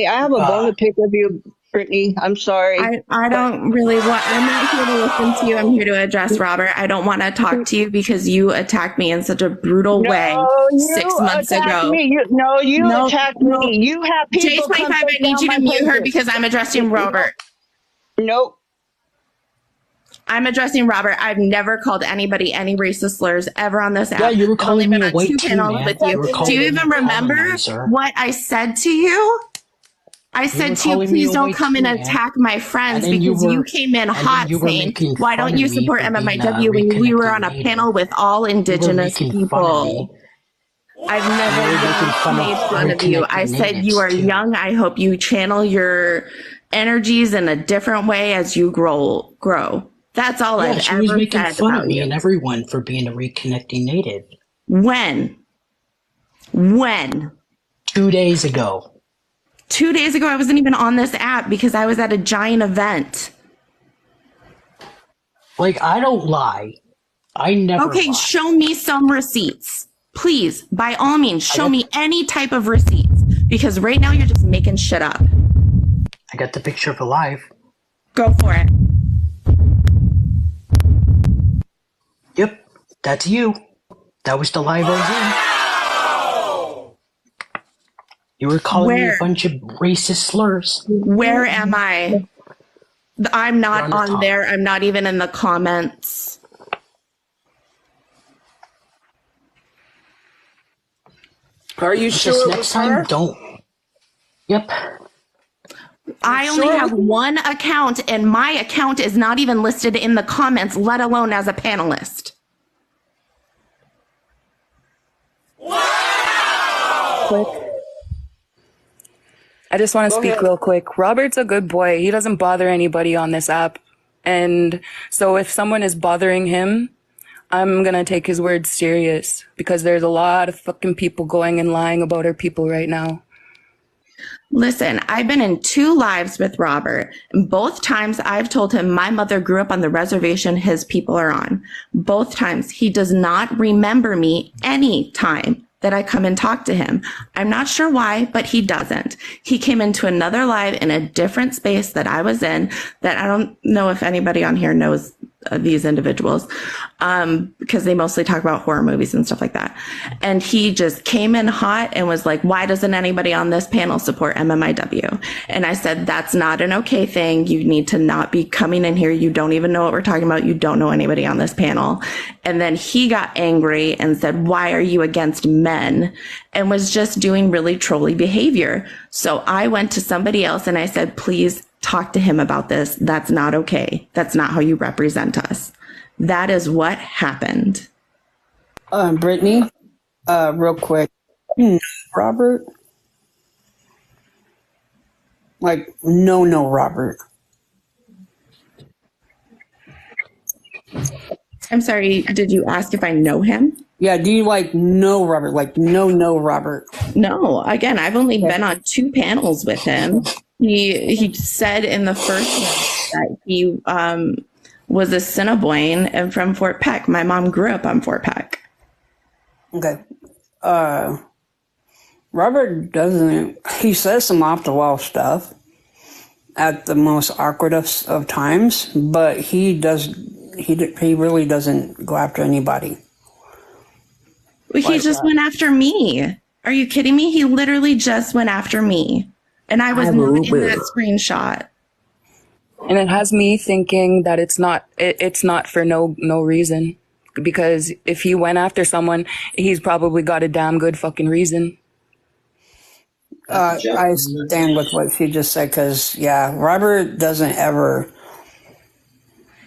Speaker 9: I have a bone to pick with you, Brittany. I'm sorry.
Speaker 6: I don't really want, I'm not here to listen to you. I'm here to address Robert. I don't want to talk to you because you attacked me in such a brutal way
Speaker 9: you
Speaker 6: 6 months
Speaker 9: attacked
Speaker 6: ago.
Speaker 9: Me. You attacked me. You have people
Speaker 6: J25, I need you to mute her because I'm addressing Robert.
Speaker 9: Nope.
Speaker 6: I'm addressing Robert. I've never called anybody any racist slurs ever on this app.
Speaker 10: Yeah, you were calling me a white
Speaker 6: two
Speaker 10: too,
Speaker 6: panels
Speaker 10: man.
Speaker 6: with you. Do you even remember what I said to you? I said to you, please don't come and attack my friends because you came in hot saying, why don't you support MMIW when we were on a panel with all indigenous people? I've never made fun of you. I said you are young. I hope you channel your energies in a different way as you grow. That's all I've ever said.
Speaker 10: She was making fun of me and everyone for being a reconnecting native.
Speaker 6: When?
Speaker 10: 2 days ago.
Speaker 6: 2 days ago, I wasn't even on this app because I was at a giant event.
Speaker 10: Like, I don't lie. I never
Speaker 6: Okay,
Speaker 10: lie.
Speaker 6: show me some receipts. Please, by all means, show me any type of receipts because right now you're just making shit up.
Speaker 10: I got the picture of Alive.
Speaker 6: Go for it.
Speaker 10: Yep, that's you. That was the live I was in. You were calling me a bunch of racist slurs.
Speaker 6: Where am I? I'm not on there. I'm not even in the comments.
Speaker 2: Are you sure?
Speaker 10: Just next time, don't. Yep.
Speaker 6: I only have one account, and my account is not even listed in the comments, let alone as a panelist.
Speaker 11: I just want to speak real quick. Robert's a good boy. He doesn't bother anybody on this app. And so if someone is bothering him, I'm going to take his words serious because there's a lot of fucking people going and lying about our people right now.
Speaker 6: Listen, I've been in 2 lives with Robert. And both times I've told him my mother grew up on the reservation his people are on. Both times he does not remember me any time that I come and talk to him. I'm not sure why, but he doesn't. He came into another live in a different space that I was in that I don't know if anybody on here knows these individuals, because they mostly talk about horror movies and stuff like that. And he just came in hot and was like, why doesn't anybody on this panel support MMIW? And I said, that's not an okay thing. You need to not be coming in here. You don't even know what we're talking about. You don't know anybody on this panel. And then he got angry and said, why are you against men? And was just doing really trolly behavior. So I went to somebody else and I said, please talk to him about this. That's not okay. That's not how you represent us. That is what happened.
Speaker 3: Brittany, real quick. Robert? Like, no, Robert.
Speaker 6: I'm sorry, did you ask if I know him?
Speaker 3: Yeah, do you like know Robert? Like, no, Robert.
Speaker 6: No, again, I've only been on 2 panels with him. He said in the first one that he was a Assiniboine and from Fort Peck. My mom grew up on Fort Peck.
Speaker 3: Okay. Robert doesn't, he says some off the wall stuff at the most awkward of times, but he really doesn't go after anybody.
Speaker 6: He just went after me. Are you kidding me? He literally just went after me. And I was not in that screenshot.
Speaker 11: And it has me thinking that it's not for no reason. Because if he went after someone, he's probably got a damn good fucking reason.
Speaker 3: I stand with what she just said, because, yeah, Robert doesn't ever...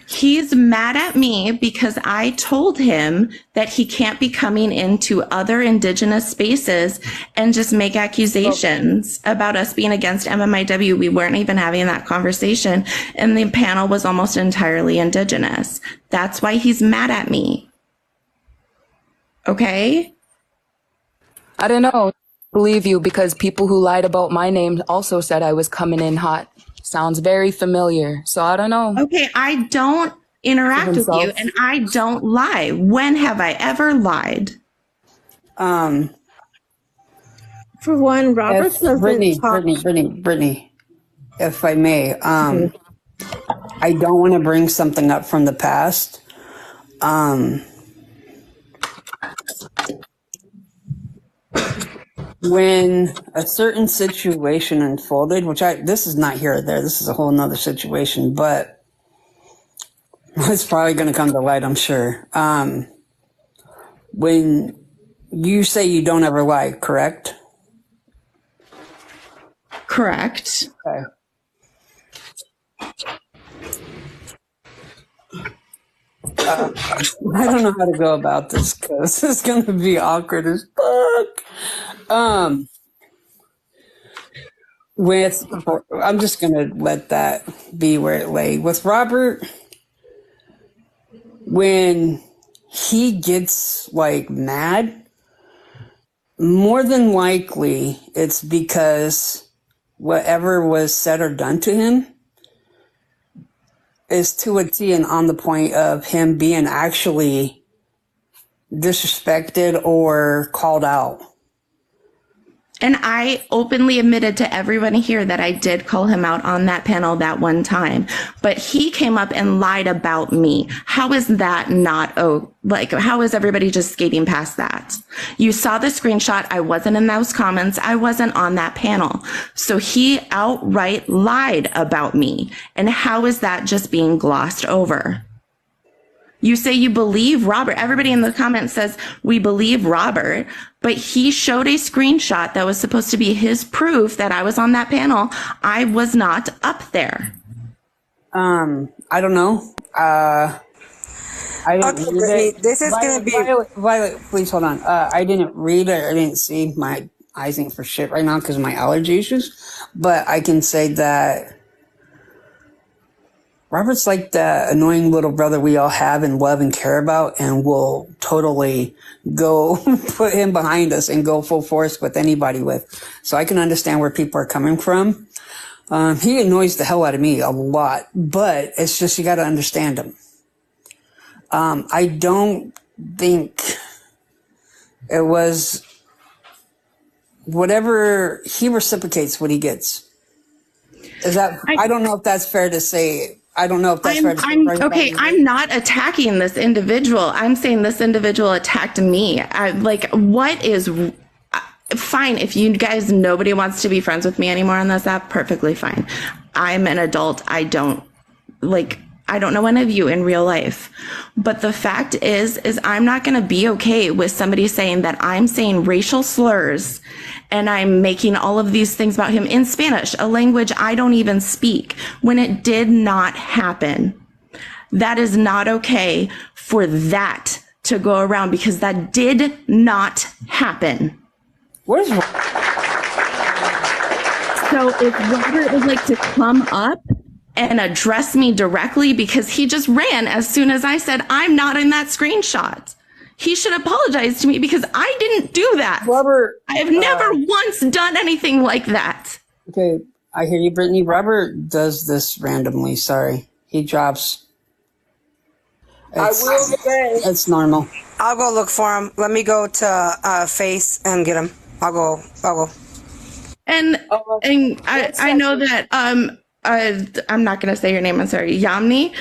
Speaker 6: He's mad at me because I told him that he can't be coming into other indigenous spaces and just make accusations about us being against MMIW. We weren't even having that conversation, and the panel was almost entirely indigenous. That's why he's mad at me. Okay?
Speaker 11: I don't know. Believe you, because people who lied about my name also said I was coming in hot. Sounds very familiar. So I don't know.
Speaker 6: Okay, I don't interact with you and I don't lie. When have I ever lied?
Speaker 12: For one, Robert doesn't
Speaker 3: Brittany, if I may, I don't want to bring something up from the past. When a certain situation unfolded, this is not here or there, this is a whole nother situation, but it's probably going to come to light, I'm sure. When you say you don't ever lie, correct?
Speaker 6: Correct.
Speaker 3: Okay. I don't know how to go about this because it's going to be awkward as fuck. I'm just going to let that be where it lay. With Robert, when he gets like mad, more than likely it's because whatever was said or done to him is to a T and on the point of him being actually disrespected or called out.
Speaker 6: And I openly admitted to everyone here that I did call him out on that panel that one time. But he came up and lied about me. How is that not, how is everybody just skating past that? You saw the screenshot. I wasn't in those comments. I wasn't on that panel. So he outright lied about me. And how is that just being glossed over? You say you believe Robert. Everybody in the comments says we believe Robert, but he showed a screenshot that was supposed to be his proof that I was on that panel. I was not up there.
Speaker 3: I don't know. I didn't read it.
Speaker 13: This is going to be...
Speaker 3: Violet, please hold on. I didn't read it. I didn't see. My eyes ain't for shit right now because of my allergy issues. But I can say that Robert's like the annoying little brother we all have and love and care about, and will totally go put him behind us and go full force with anybody with. So I can understand where people are coming from. He annoys the hell out of me a lot, but it's just you got to understand him. I don't think it was whatever he reciprocates what he gets. Is that I don't know if that's fair to say I don't know if that's right.
Speaker 6: Okay, I'm not attacking this individual. I'm saying this individual attacked me. Fine, if you guys, nobody wants to be friends with me anymore on this app, perfectly fine. I'm an adult. I don't know any of you in real life. But the fact is I'm not going to be okay with somebody saying that I'm saying racial slurs and I'm making all of these things about him in Spanish, a language I don't even speak, when it did not happen. That is not okay for that to go around, because that did not happen.
Speaker 3: What is wrong?
Speaker 6: So if Robert would like to come up and address me directly, because he just ran as soon as I said I'm not in that screenshot. He should apologize to me, because I didn't do that.
Speaker 3: Robert,
Speaker 6: I have never once done anything like that.
Speaker 3: Okay, I hear you, Brittany. Robert does this randomly. Sorry, he drops.
Speaker 2: I will say
Speaker 3: it's normal.
Speaker 13: I'll go look for him. Let me go to Face and get him. I'll go.
Speaker 6: And I know that I'm not going to say your name. I'm sorry, Yamni.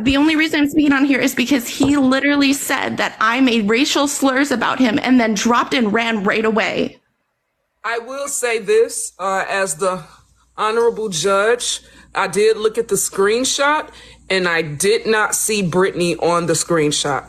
Speaker 6: The only reason I'm speaking on here is because he literally said that I made racial slurs about him and then dropped and ran right away.
Speaker 2: I will say this, as the honorable judge, I did look at the screenshot and I did not see Brittany on the screenshot.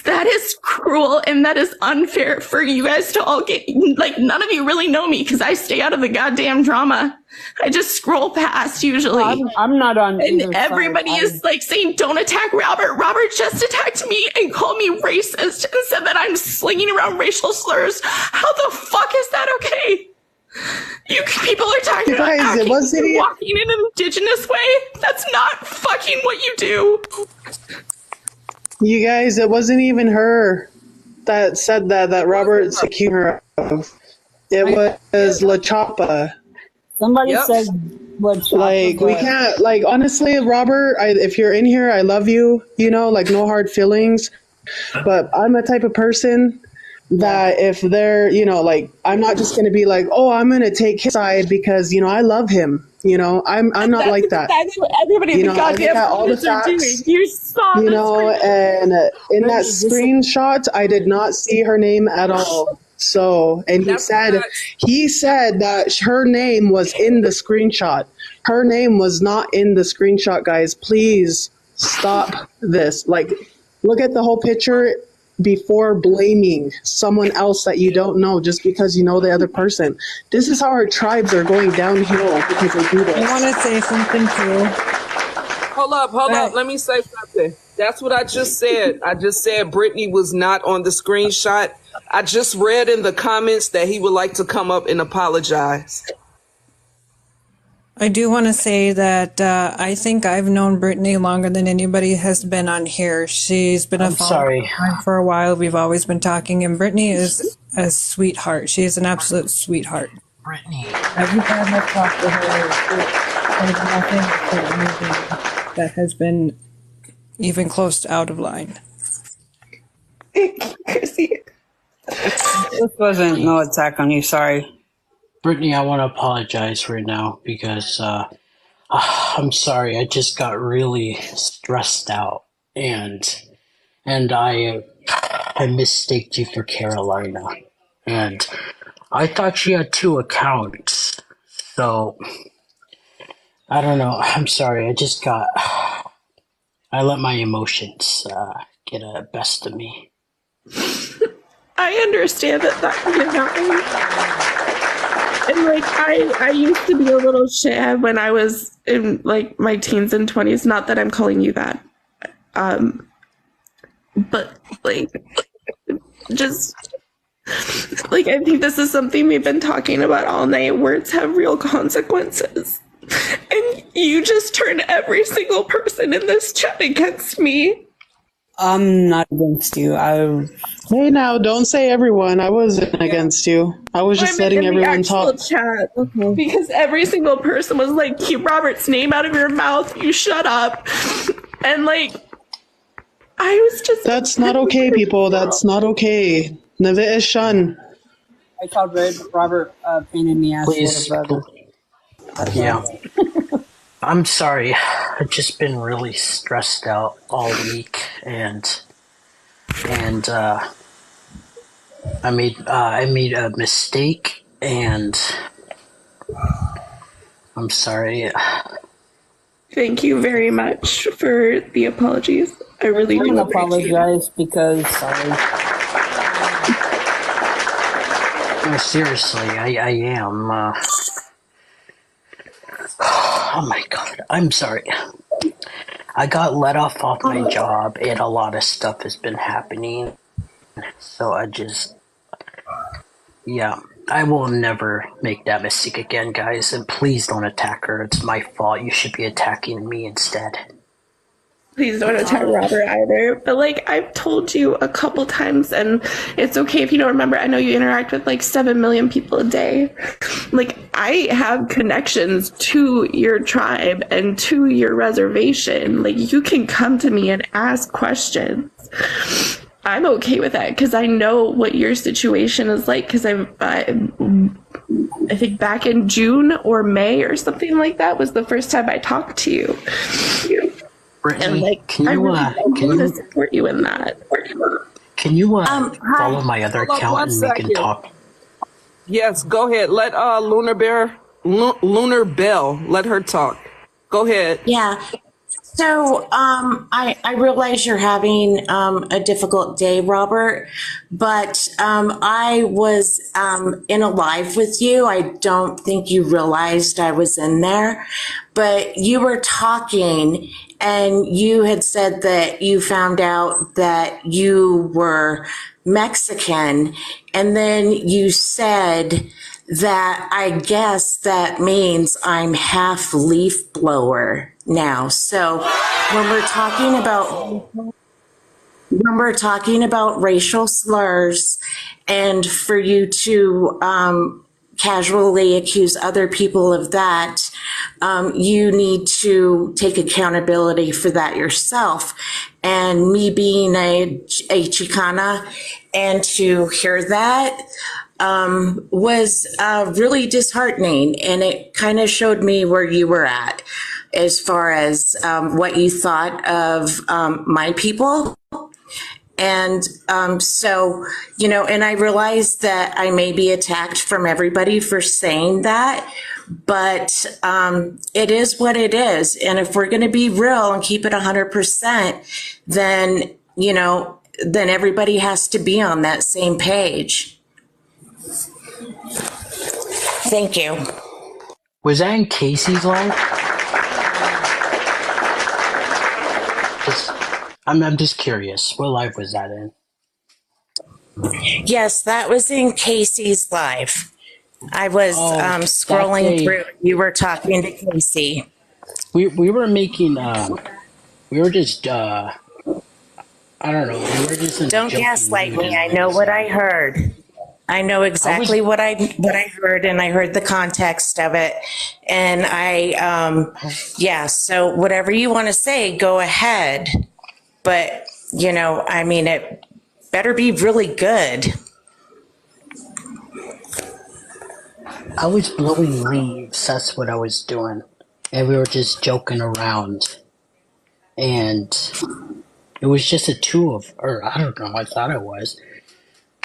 Speaker 6: That is cruel and that is unfair for you guys to all get, like, none of you really know me because I stay out of the goddamn drama. I just scroll past usually.
Speaker 3: I'm not on.
Speaker 6: And everybody is like saying, don't attack Robert. Robert just attacked me and called me racist and said that I'm slinging around racial slurs. How the fuck is that okay? You people are talking about walking in an indigenous way. That's not fucking what you do.
Speaker 7: You guys, it wasn't even her that said that Robert's accusing her of. It was La Chapa.
Speaker 3: Somebody said what?
Speaker 7: Like, we can't, like, honestly, Robert, if you're in here, I love you, you know, like, no hard feelings. But I'm a type of person that if they're, you know, like, I'm not just going to be like, oh, I'm going to take his side because, you know, I love him. You know, I'm not like that.
Speaker 6: That's what everybody in the goddamn
Speaker 7: all the
Speaker 6: are doing.
Speaker 7: facts,
Speaker 6: You saw
Speaker 7: you
Speaker 6: the
Speaker 7: know, and in that screenshot, I did not see her name at all. So, and he said that her name was in the screenshot. Her name was not in the screenshot, guys. Please stop this. Like, look at the whole picture before blaming someone else that you don't know just because you know the other person. This is how our tribes are going downhill because they do this.
Speaker 12: I want to say something too.
Speaker 2: Hold up. Let me say something. That's what I just said. I just said Brittany was not on the screenshot. I just read in the comments that he would like to come up and apologize.
Speaker 12: I do want to say that I think I've known Brittany longer than anybody has been on here. She's been a follower for a while. We've always been talking, and Brittany is a sweetheart. She is an absolute sweetheart.
Speaker 10: Brittany.
Speaker 12: Every time I've talked to her, there's nothing that has been even close to out of line.
Speaker 13: Chrissy.
Speaker 3: This wasn't no attack on you. Sorry.
Speaker 10: Brittany, I want to apologize right now because I'm sorry. I just got really stressed out, and I mistaked you for Carolina, and I thought you had 2 accounts. So I don't know. I'm sorry. I let my emotions get the best of me.
Speaker 6: I understand that can happen. And like I used to be a little shithead when I was in like my teens and 20s. Not that I'm calling you that. But like just like I think this is something we've been talking about all night. Words have real consequences. And you just turned every single person in this chat against me.
Speaker 3: I'm not against you.
Speaker 7: Hey, now, don't say everyone. I wasn't against you. I was just letting everyone talk.
Speaker 6: Chat. Because every single person was like, keep Robert's name out of your mouth. You shut up. And like, I was just...
Speaker 7: That's not okay, people. That's not okay. Neve shun.
Speaker 3: I called Robert pain in the ass.
Speaker 10: Please. Yeah. I'm sorry. I've just been really stressed out all week, and I made a mistake, and I'm sorry.
Speaker 6: Thank you very much for the apologies. I really
Speaker 3: I
Speaker 6: do
Speaker 3: want to
Speaker 6: appreciate it.
Speaker 3: apologize because
Speaker 10: No, seriously, I am. Oh my god, I'm sorry. I got let off my job, and a lot of stuff has been happening. So yeah, I will never make that mistake again, guys. And please don't attack her. It's my fault. You should be attacking me instead.
Speaker 6: Please don't attack Robert either. But like I've told you a couple times, and it's okay if you don't remember. I know you interact with like 7 million people a day. Like I have connections to your tribe and to your reservation. Like you can come to me and ask questions. I'm okay with that because I know what your situation is like. Because I think back in June or May or something like that was the first time I talked to you.
Speaker 10: Brittany,
Speaker 6: And like,
Speaker 10: can
Speaker 6: I
Speaker 10: you
Speaker 6: really want to support you in that.
Speaker 10: can you follow my other
Speaker 2: Hold on
Speaker 10: account
Speaker 2: one
Speaker 10: and we can
Speaker 2: second.
Speaker 10: talk?
Speaker 2: Yes, go ahead. Let Lunar Bell, let her talk. Go ahead.
Speaker 14: Yeah. So I realize you're having a difficult day, Robert, but I was in a live with you. I don't think you realized I was in there, but you were talking and you had said that you found out that you were Mexican, and then you said that I guess that means I'm half leaf blower now. So when we're talking about racial slurs, and for you to casually accuse other people of that, you need to take accountability for that yourself. And me being a Chicana, and to hear that was really disheartening. And it kind of showed me where you were at as far as what you thought of my people. And so, and I realized that I may be attacked from everybody for saying that, but it is what it is. And if we're going to be real and keep it 100%, then, then everybody has to be on that same page. Thank you.
Speaker 10: Was that in Casey's live? I'm just curious. What live was that in?
Speaker 14: Yes, that was in Casey's live. I was scrolling through. You were talking to Casey.
Speaker 10: We were making we were just I don't know. We were just
Speaker 14: Don't gaslight me. I know what I heard. I know exactly what I heard, and I heard the context of it. And so whatever you want to say, go ahead. But, it better be really good.
Speaker 10: I was blowing leaves. That's what I was doing. And we were just joking around. And it was just I don't know, I thought it was.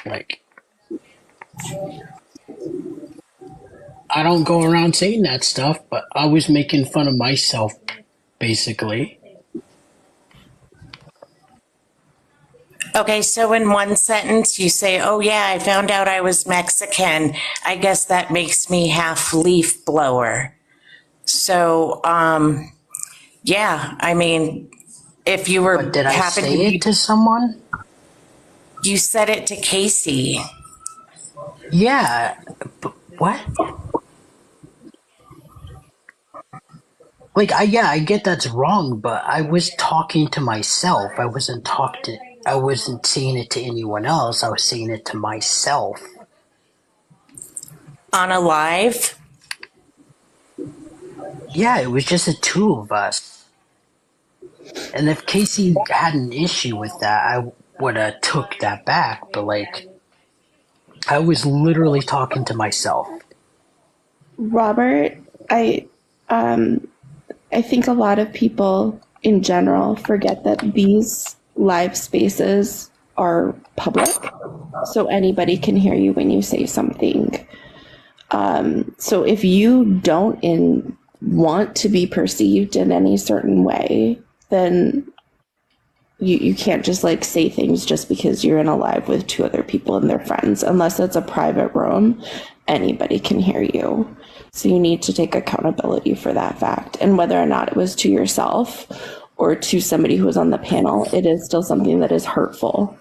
Speaker 10: Like, I don't go around saying that stuff, but I was making fun of myself, basically.
Speaker 14: Okay, so in one sentence you say, oh yeah, I found out I was Mexican. I guess that makes me half leaf blower. So, if you were
Speaker 10: But did I say it to someone?
Speaker 14: You said it to Casey.
Speaker 10: Yeah, but what? Like, I get that's wrong, but I was talking to myself. I wasn't saying it to anyone else. I was saying it to myself.
Speaker 14: On a live?
Speaker 10: Yeah, it was just the two of us. And if Casey had an issue with that, I would have took that back. But, like, I was literally talking to myself.
Speaker 6: Robert, I think a lot of people in general forget that these live spaces are public, so anybody can hear you when you say something. So if you don't want to be perceived in any certain way, then you can't just like say things just because you're in a live with two other people and they're friends. Unless it's a private room, anybody can hear you. So you need to take accountability for that fact. And whether or not it was to yourself or to somebody who was on the panel, it is still something that is hurtful.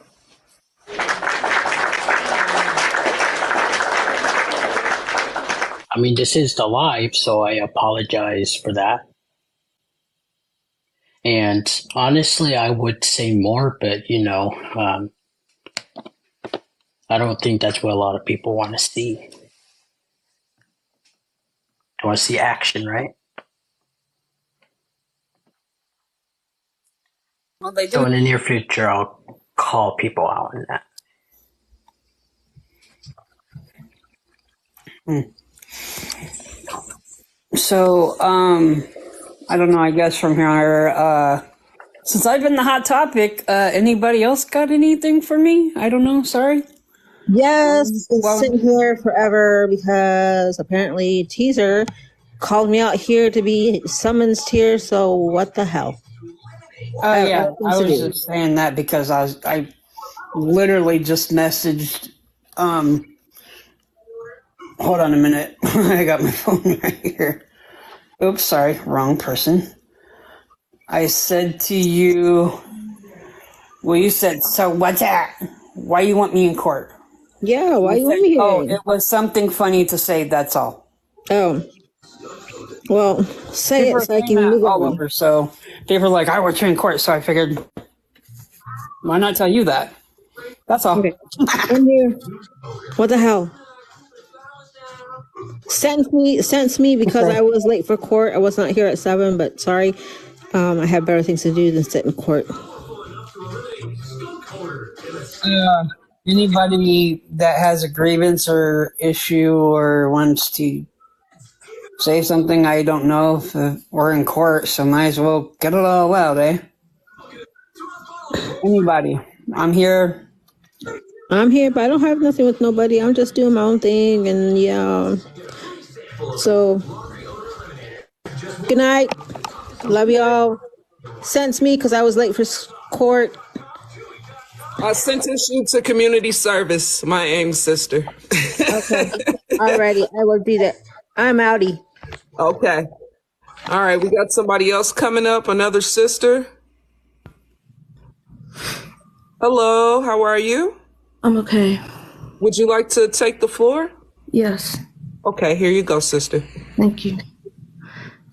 Speaker 10: I mean, this is the live, so I apologize for that. And honestly, I would say more, but I don't think that's what a lot of people want to see. They want to see action, right?
Speaker 3: Well, they do.
Speaker 10: So in the near future, I'll call people out on that.
Speaker 3: So, I don't know, I guess from here, since I've been the hot topic, anybody else got anything for me? I don't know, sorry.
Speaker 15: Yes, been sitting here forever because apparently Teaser called me out here to be summoned here, so what the hell?
Speaker 3: Yeah, I was just saying that because I literally just messaged, hold on a minute. I got my phone right here. Oops, sorry, wrong person. I said to you, well, you said, so what's that? Why you want me in court?
Speaker 15: Yeah, why you want me here?
Speaker 3: Oh, it was something funny to say, that's all.
Speaker 15: Oh. Well, say
Speaker 3: People
Speaker 15: it so I can move
Speaker 3: all
Speaker 15: on.
Speaker 3: over, so they were like, I want you in court, so I figured, why not tell you that? That's all.
Speaker 15: Okay. I'm here. What the hell? Sentence me because I was late for court. I was not here at 7, but sorry. I have better things to do than sit in court.
Speaker 3: Anybody that has a grievance or issue or wants to say something, I don't know if we're in court, so might as well get it all out, eh? Anybody. I'm here.
Speaker 15: I'm here, but I don't have nothing with nobody. I'm just doing my own thing, and yeah. So, good night. Love y'all. Sentence me because I was late for court.
Speaker 2: I sentence you to community service, my AIM sister.
Speaker 15: Okay. Alrighty, I will do that. I'm outie.
Speaker 2: Okay. All right, we got somebody else coming up, another sister. Hello, how are you?
Speaker 16: I'm okay.
Speaker 2: Would you like to take the floor?
Speaker 16: Yes.
Speaker 2: Okay, here you go, sister.
Speaker 16: Thank you.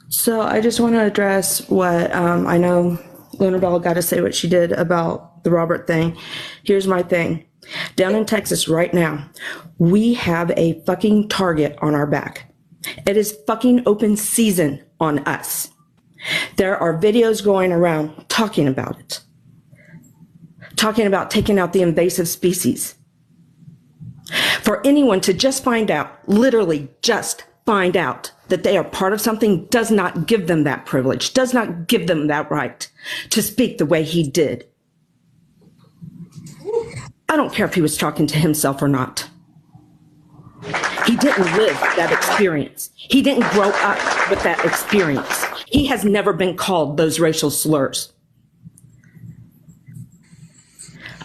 Speaker 16: So I just want to address what I know Luna Bell got to say what she did about the Robert thing. Here's my thing. Down in Texas right now, we have a fucking target on our back. It is fucking open season on us. There are videos going around talking about it. Talking about taking out the invasive species. For anyone to just find out, literally just find out that they are part of something does not give them that privilege, does not give them that right to speak the way he did. I don't care if he was talking to himself or not. He didn't live that experience. He didn't grow up with that experience. He has never been called those racial slurs.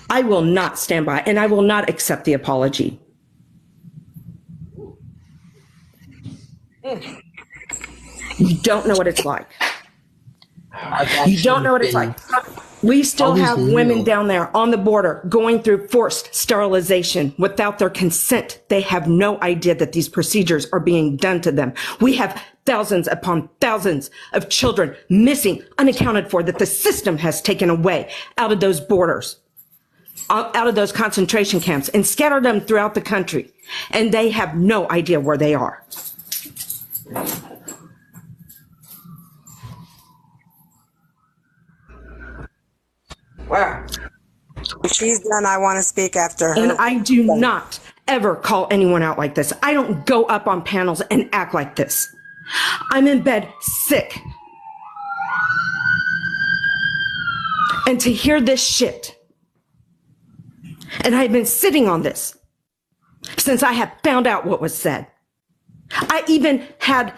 Speaker 16: I will not stand by, and I will not accept the apology. You don't know what it's like. You don't know what it's like. We still have women down there on the border going through forced sterilization without their consent. They have no idea that these procedures are being done to them. We have thousands upon thousands of children missing, unaccounted for, that the system has taken away out of those borders, out of those concentration camps, and scattered them throughout the country. And they have no idea where they are.
Speaker 2: Wow.
Speaker 13: If she's done, I want to speak after her.
Speaker 16: And I do not ever call anyone out like this. I don't go up on panels and act like this. I'm in bed sick. And to hear this shit, and I've been sitting on this since I have found out what was said. I even had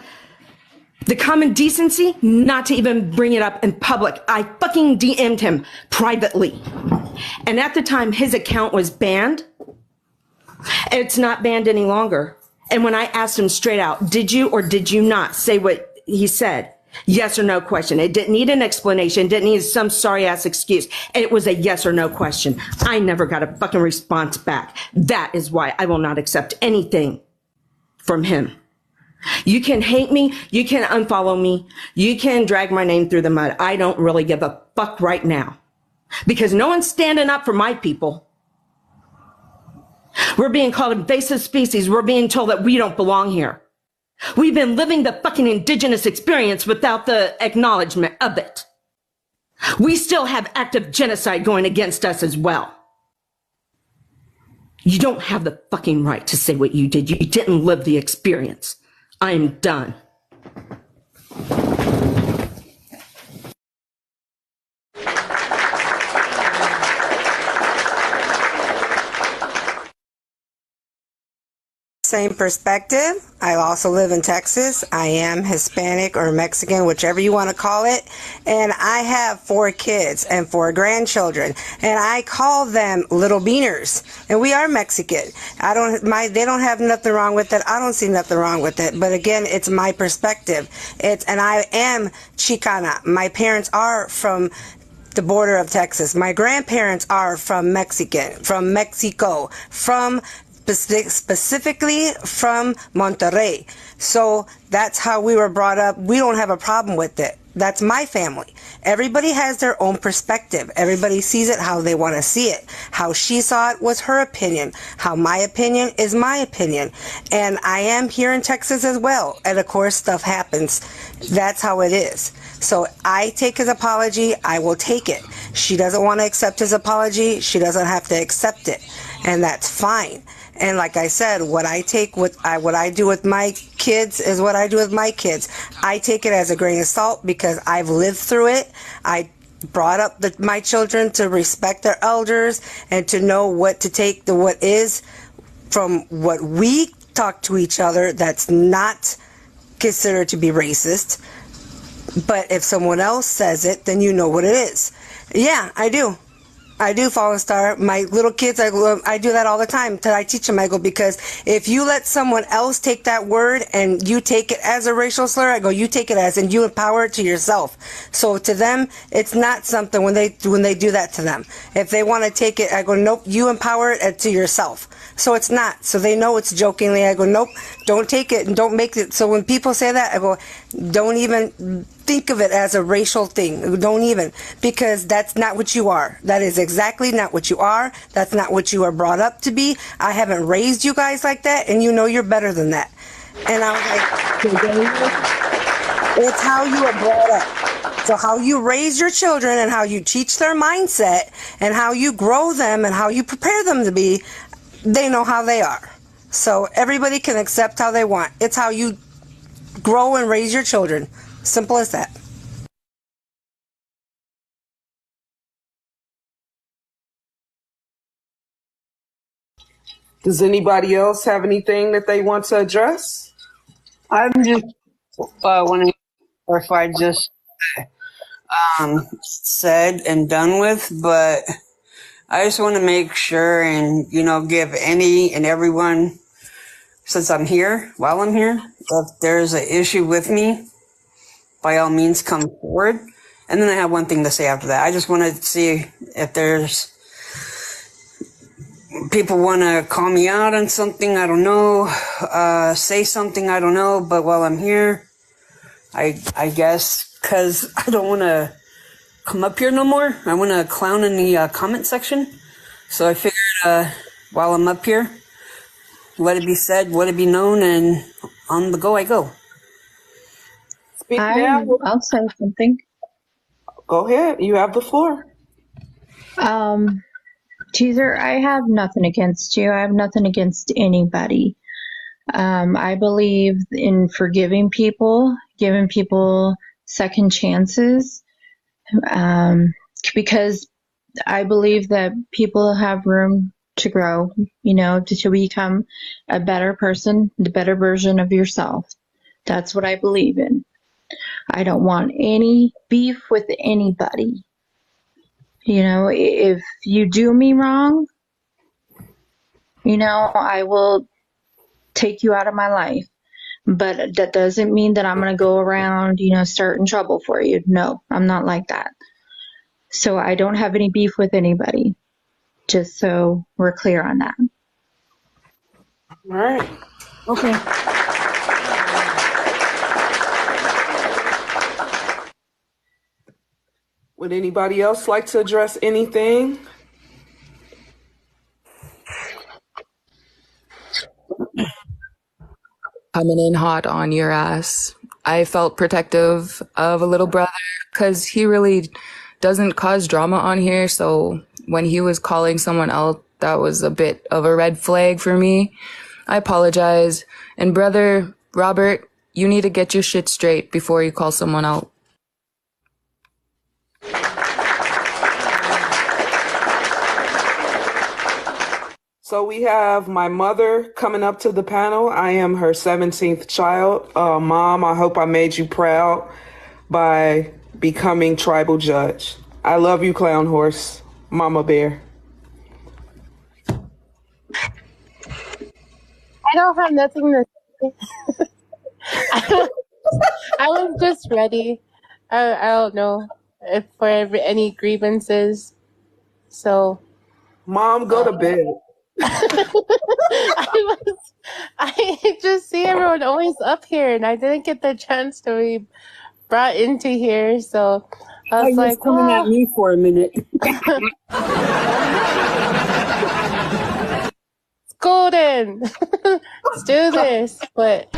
Speaker 16: the common decency not to even bring it up in public. I fucking DM'd him privately. And at the time, his account was banned. It's not banned any longer. And when I asked him straight out, did you or did you not say what he said? Yes or no question. It didn't need an explanation. It didn't need some sorry ass excuse. It was a yes or no question. I never got a fucking response back. That is why I will not accept anything from him. You can hate me. You can unfollow me. You can drag my name through the mud. I don't really give a fuck right now because no one's standing up for my people. We're being called invasive species. We're being told that we don't belong here. We've been living the fucking indigenous experience without the acknowledgement of it. We still have active genocide going against us as well. You don't have the fucking right to say what you did. You didn't live the experience. I am done.
Speaker 13: Same perspective. I also live in Texas. I am Hispanic or Mexican, whichever you want to call it. And I have 4 kids and 4 grandchildren. And I call them little beaners. And we are Mexican. They don't have nothing wrong with it. I don't see nothing wrong with it. But again, it's my perspective. And I am Chicana. My parents are from the border of Texas. My grandparents are from Mexico, specifically from Monterrey. So that's how we were brought up. We don't have a problem with it. That's my family. Everybody has their own perspective. Everybody sees it how they want to see it. How she saw it was her opinion. How my opinion is my opinion. And I am here in Texas as well. And of course, stuff happens. That's how it is. So I take his apology. I will take it. She doesn't want to accept his apology. She doesn't have to accept it. And that's fine. And like I said, what I do with my kids is what I do with my kids. I take it as a grain of salt because I've lived through it. I brought up my children to respect their elders and to know what to take what is from what we talk to each other that's not considered to be racist. But if someone else says it, then you know what it is. Yeah, I do. I do, Fallen Star. My little kids, I do that all the time. I teach them, I go, because if you let someone else take that word and you take it as a racial slur, I go, you take it as, and you empower it to yourself. So to them, it's not something when they do that to them. If they want to take it, I go, nope, you empower it to yourself. So it's not. So they know it's jokingly. I go, nope, don't take it and don't make it. So when people say that, I go, don't even think of it as a racial thing. Don't even, because that's not what you are. That is exactly not what you are. That's not what you are brought up to be. I haven't raised you guys like that, and you know you're better than that. And I was like, it's how you are brought up. So how you raise your children and how you teach their mindset and how you grow them and how you prepare them to be, they know how they are. So everybody can accept how they want. It's how you grow and raise your children. Simple as that.
Speaker 2: Does anybody else have anything that they want to address?
Speaker 3: I'm just wanting to clarify just said and done with, but I just want to make sure and, give any and everyone, since I'm here, while I'm here, if there's an issue with me, by all means come forward. And then I have one thing to say after that. I just want to see if there's people want to call me out on something, I don't know, say something, I don't know, but while I'm here, I guess, because I don't want to come up here no more. I want to clown in the comment section. So I figured while I'm up here, let it be said, let it be known, and on the go I go.
Speaker 2: Speak now.
Speaker 1: I'll say something.
Speaker 2: Go ahead. You have the floor.
Speaker 1: Teaser, I have nothing against you. I have nothing against anybody. I believe in forgiving people, giving people second chances, because I believe that people have room to grow, to become a better person, the better version of yourself. That's what I believe in. I don't want any beef with anybody. If you do me wrong, I will take you out of my life. But that doesn't mean that I'm going to go around, starting trouble for you. No, I'm not like that. So I don't have any beef with anybody, just so we're clear on that.
Speaker 2: All right.
Speaker 9: Okay.
Speaker 2: Would anybody else like to address anything?
Speaker 11: Coming in hot on your ass. I felt protective of a little brother because he really doesn't cause drama on here. So when he was calling someone out, that was a bit of a red flag for me. I apologize. And brother Robert, you need to get your shit straight before you call someone out.
Speaker 2: So we have my mother coming up to the panel. I am her 17th child. Mom, I hope I made you proud by becoming tribal judge. I love you, Clown Horse. Mama Bear.
Speaker 17: I don't have nothing to say. I was just ready. I don't know if for any grievances. So,
Speaker 2: Mom, go to bed.
Speaker 17: I just see everyone always up here, and I didn't get the chance to be brought into here. So I was like,
Speaker 9: coming at me for a minute.
Speaker 17: It's golden. Let's do this. But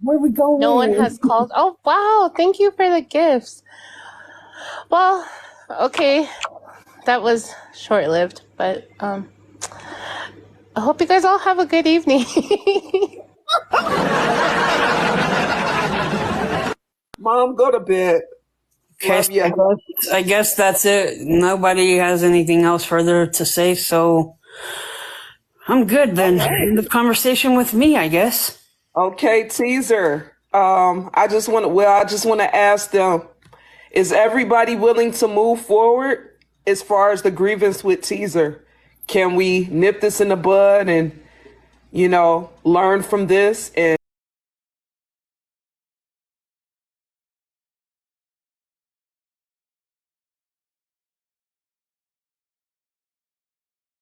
Speaker 9: where we going?
Speaker 17: No one has called. Oh wow! Thank you for the gifts. Well, okay. That was short-lived, but I hope you guys all have a good evening.
Speaker 2: Mom, go to bed.
Speaker 3: Okay, I guess that's it. Nobody has anything else further to say, so I'm good then. End of conversation with me, I guess.
Speaker 2: Okay, teaser. I just want to ask them, is everybody willing to move forward as far as the grievance with teaser? Can we nip this in the bud and, learn from this and